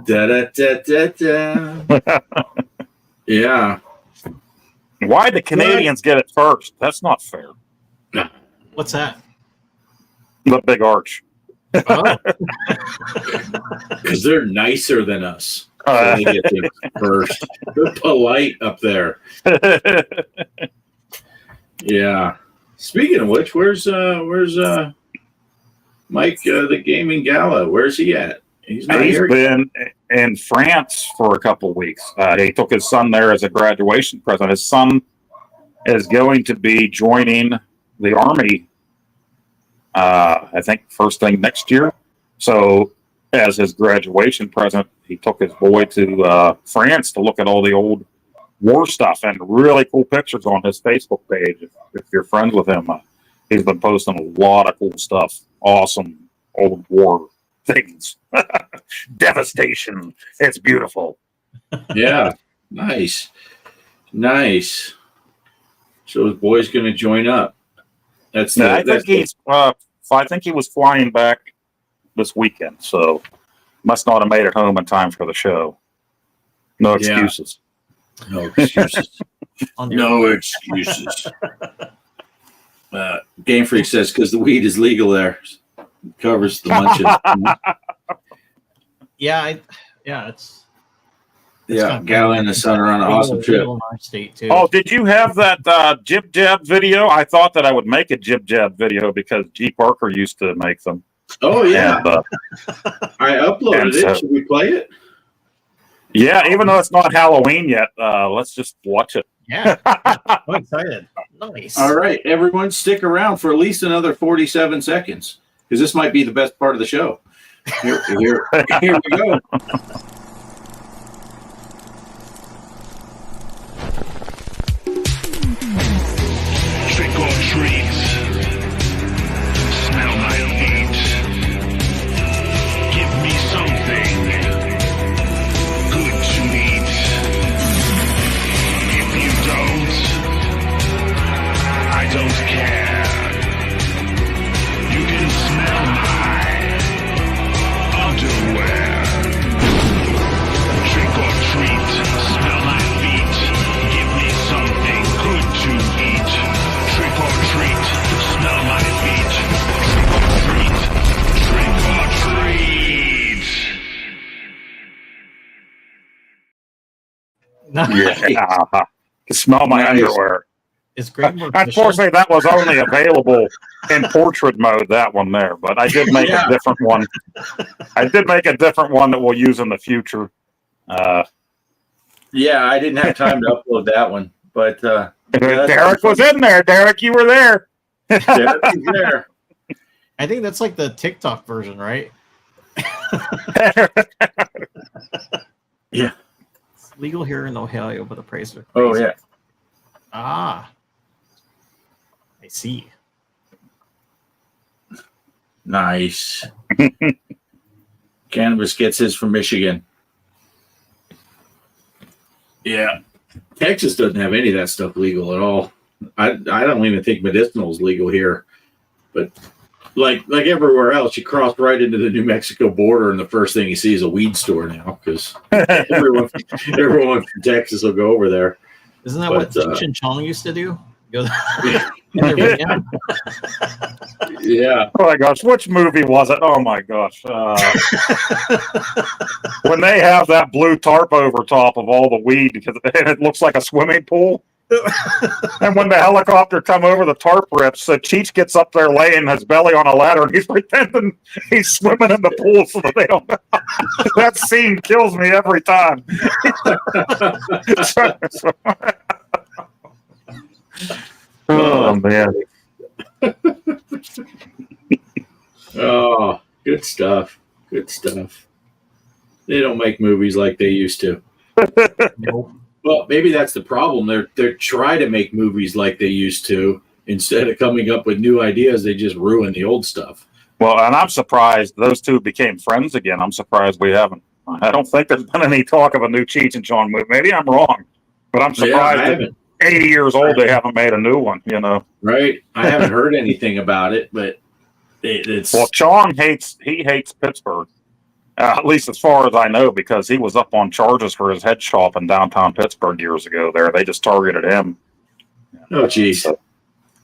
Da, da, da, da, da. Yeah. Why the Canadians get it first? That's not fair. What's that? The Big Arch. Because they're nicer than us. So they get things first. They're polite up there. Yeah. Speaking of which, where's Mike, the gaming gala? Where's he at? He's been in France for a couple of weeks. He took his son there as a graduation present. His son is going to be joining the Army, I think, first thing next year. So as his graduation present, he took his boy to France to look at all the old war stuff, and really cool pictures on his Facebook page. If you're friends with him, he's been posting a lot of cool stuff. Awesome old war things. Devastation. It's beautiful. Yeah. Nice. So his boy's going to join up. I think he was flying back this weekend. So Must not have made it home in time for the show. No Yeah. excuses. No excuses. On the- No excuses. Game Freak says because the weed is legal there. Covers the munching. Yeah, it's Yeah, kind of Gala and the Sun are on an awesome trip. legal in our state too. Oh, did you have that Jib Jab video? I thought that I would make a Jib Jab video because G. Parker used to make them. Oh yeah, And, I uploaded and it. so- Should we play it? yeah, even though it's not Halloween yet, let's just watch it. Yeah, I'm excited. Nice. All right, everyone, stick around for at least another 47 seconds because this might be the best part of the show. Here we go. Trick or treat. Smell my feet. Give me something good to eat. If you don't, I don't care. You can smell my underwear. Trick or treat. Smell my feet. Give me something good to eat. Trick or treat. Smell my feet. Trick or treat. Yeah. Smell my Nice. underwear. It's great. Work, Unfortunately, that was only available in portrait mode, that one there, but I did make Yeah. a different one. I did make a different one that we'll use in the future. Yeah, I didn't have time to upload that one, but that's Derek was in there. Derek, you were there. Derek's there. I think that's like the TikTok version, right? Yeah. It's legal here in Ohio, but the price are Oh crazy. yeah. Ah, I see. Nice. Cannabis gets his from Michigan. Yeah. Texas doesn't have any of that stuff legal at all. I don't even think medicinal is legal here. But like everywhere else, you cross right into the New Mexico border and the first thing you see is a weed store now because everyone from Texas will go over there. Isn't that But, what Cheech and Chong used to do? Go Yeah. yeah. Yeah. Oh my gosh, which movie was it? Oh my gosh. When they have that blue tarp over top of all the weed because it looks like a swimming pool. And when the helicopter come over, the tarp rips. So Cheech gets up there laying his belly on a ladder and he's pretending he's swimming in the pool so that they don't. That scene kills me every time. Oh man. Oh, good stuff. Good stuff. They don't make movies like they used to. Nope. Well, maybe that's the problem. They're trying to make movies like they used to instead of coming up with new ideas. They just ruin the old stuff. Well, and I'm surprised those two became friends again. I'm surprised we haven't. I don't think there's been any talk of a new Cheech and Chong movie. Maybe I'm wrong, but I'm Yeah, surprised I at haven't. 80 years old they haven't made a new one. You know. Right? I haven't heard anything about it, but it's Well, Chong hates Pittsburgh, at least as far as I know, because he was up on charges for his head shop in downtown Pittsburgh years ago. There, they just targeted him. oh geez. So,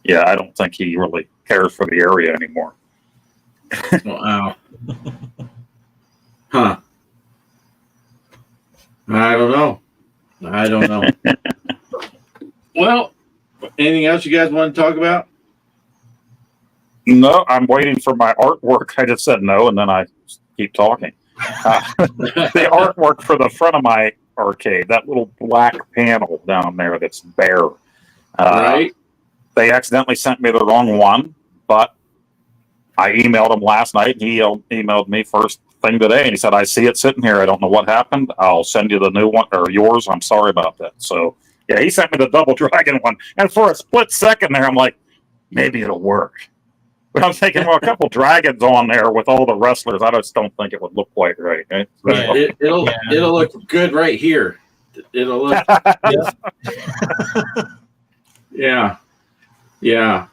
yeah, I don't think he really cares for the area anymore. Wow. Huh. I don't know. Well, anything else you guys want to talk about? No, I'm waiting for my artwork. I just said no, and then I keep talking. The artwork for the front of my arcade, that little black panel down there that's bare. Right? They accidentally sent me the wrong one, but I emailed him last night. And he emailed me first thing today, and he said, "I see it sitting here. I don't know what happened. I'll send you the new one or yours. I'm sorry about that." So yeah, he sent me the Double Dragon one, and for a split second there, I'm like, maybe it'll work. But I'm thinking, well, a couple dragons on there with all the wrestlers, I just don't think it would look quite right. Eh? Right. It'll look good right here. It'll look yeah.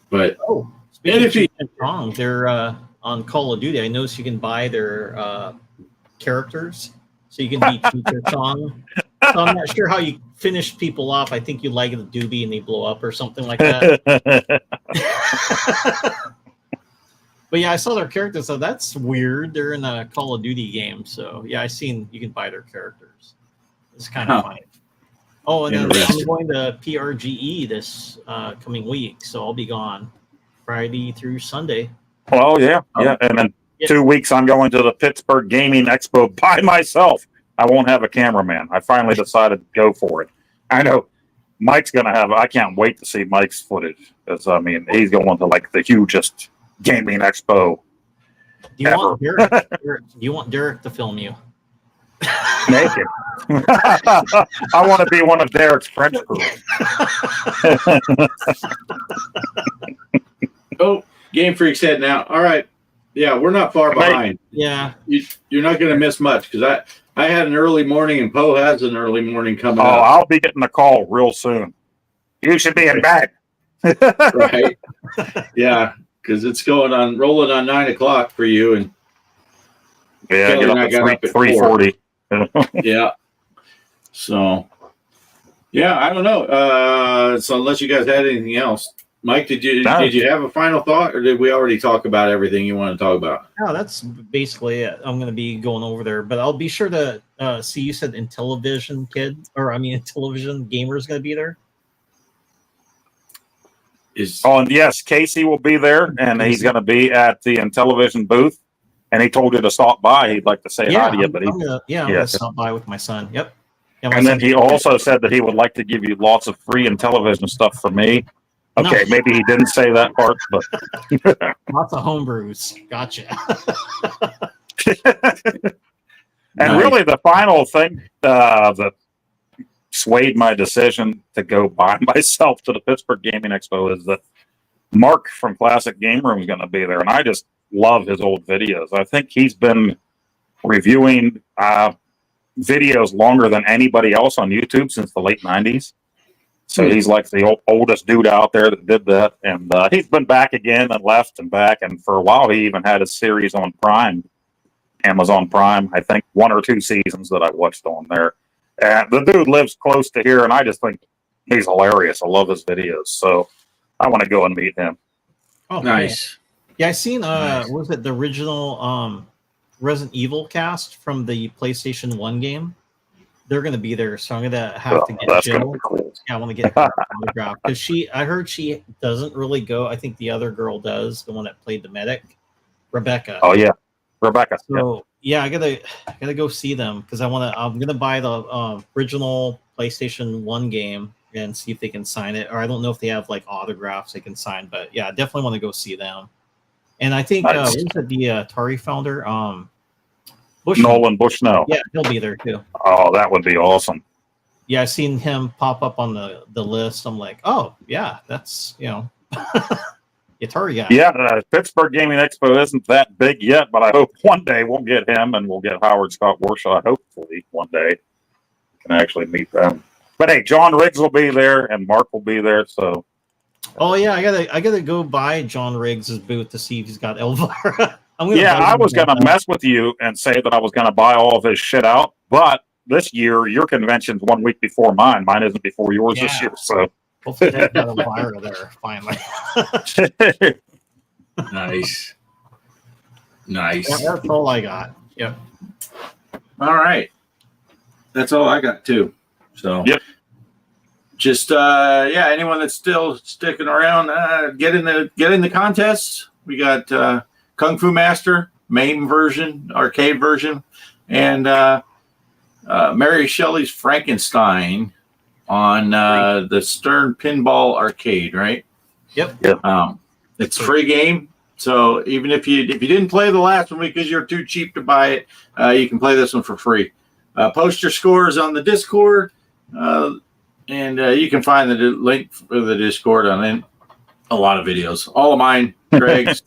But Oh, And if speaking you- of Cheech and Chong, on Call of Duty, I noticed you can buy their characters, so you can be Teacher Chong. So I'm not sure how you finish people off. I think you like the doobie and they blow up or something like that. But yeah, I saw their characters, so that's weird. They're in a Call of Duty game, so yeah, I seen you can buy their characters. It's kind of funny. Oh, and then I'm Interesting. going to PRGE this coming week, so I'll be gone Friday through Sunday. Oh yeah, yeah. And then Yeah. 2 weeks I'm going to the Pittsburgh Gaming Expo by myself. I won't have a cameraman. I finally decided to go for it. I know Mike's gonna have. I can't wait to see Mike's footage because I mean he's going to like the hugest gaming expo. Do you want Derek? Do you want Derek to film you? Naked. I want to be one of Derek's French crew. Oh, Game Freak's heading out. All right. Yeah, we're not far behind. Yeah. You're not going to miss much because I had an early morning and Poe has an early morning coming Oh, up. I'll be getting a call real soon. You should be in bed. Right? Yeah, because it's rolling on 9:00 for you, and Yeah, Kelly get and I up got at up at 3:40. yeah. So, yeah, I don't know. So unless you guys had anything else, Mike, did you have a final thought, or did we already talk about everything you want to talk about? No, that's basically it. I'm going to be going over there, but I'll be sure to see. You said Intellivision Intellivision Gamer is going to be there. Oh, and yes, Casey will be there, and he's going to be at the Intellivision booth. And he told you to stop by. He'd like to say hi to you, but I'm gonna stop by with my son. Yep. Yeah, my and then son- he also said that he would like to give you lots of free Intellivision stuff for me. Okay, No. maybe he didn't say that part, but lots of homebrews. Gotcha. and Nice. really the final thing that swayed my decision to go by myself to the Pittsburgh Gaming Expo is that Mark from Classic Game Room is going to be there, and I just love his old videos. I think he's been reviewing videos longer than anybody else on YouTube since the late 90s. So he's like the oldest dude out there that did that. And he's been back again and left and back. And for a while, he even had a series on Prime, Amazon Prime, I think 1 or 2 seasons that I watched on there. And the dude lives close to here, and I just think he's hilarious. I love his videos. So I want to go and meet him. Oh, Nice. Yeah, I seen Nice. what was it, the original Resident Evil cast from the PlayStation 1 game? They're gonna be there, so I'm gonna have to get That's going to Jill. be cool. Yeah, I want to get her autograph because I heard she doesn't really go. I think the other girl does, the one that played the medic, Rebecca. Oh, yeah. Rebecca. Yeah. So yeah, I gotta go see them because I'm gonna buy the original PlayStation 1 game and see if they can sign it. Or I don't know if they have like autographs they can sign, but yeah, I definitely want to go see them. And I think Nice. what was it, the Atari founder, Bush. Nolan Bushnell. Yeah, he'll be there too. Oh, that would be awesome. Yeah, I seen him pop up on the list. I'm like, oh yeah, that's Atari guy. Yeah, Pittsburgh Gaming Expo isn't that big yet, but I hope one day we'll get him and we'll get Howard Scott Warshaw. Hopefully one day can actually meet them. But hey, John Riggs will be there and Mark will be there. So Oh yeah, I gotta go by John Riggs' booth to see if he's got Elvira. yeah, I was gonna mess with you and say that I was gonna buy all of his shit out, but this year your convention's 1 week before mine. Mine isn't before yours this Yeah. year. So Hopefully they got Elvira there finally. Nice. Nice. Yeah, that's all I got. Yep. All right. That's all I got too. So Yep. Just anyone that's still sticking around, get in the contests. We got Kung Fu Master, MAME version, arcade version, and Mary Shelley's Frankenstein on the Stern Pinball Arcade, right? Yep. It's a free game. So even if you didn't play the last one because you're too cheap to buy it, you can play this one for free. Post your scores on the Discord, and you can find the link for the Discord on a lot of videos. All of mine, Greg's,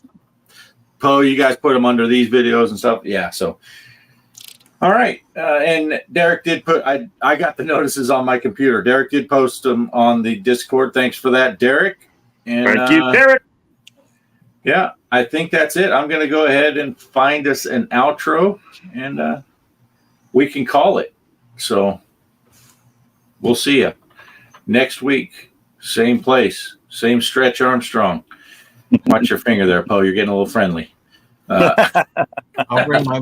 Poe, you guys put them under these videos and stuff. Yeah, so. All right. And Derek did put, I got the notices on my computer. Derek did post them on the Discord. Thanks for that, Derek. And, thank you, Derek. yeah, I think that's it. I'm going to go ahead and find us an outro, and we can call it. So we'll see you next week. Same place, same Stretch Armstrong. Watch your finger there, Poe. You're getting a little friendly. I'll bring my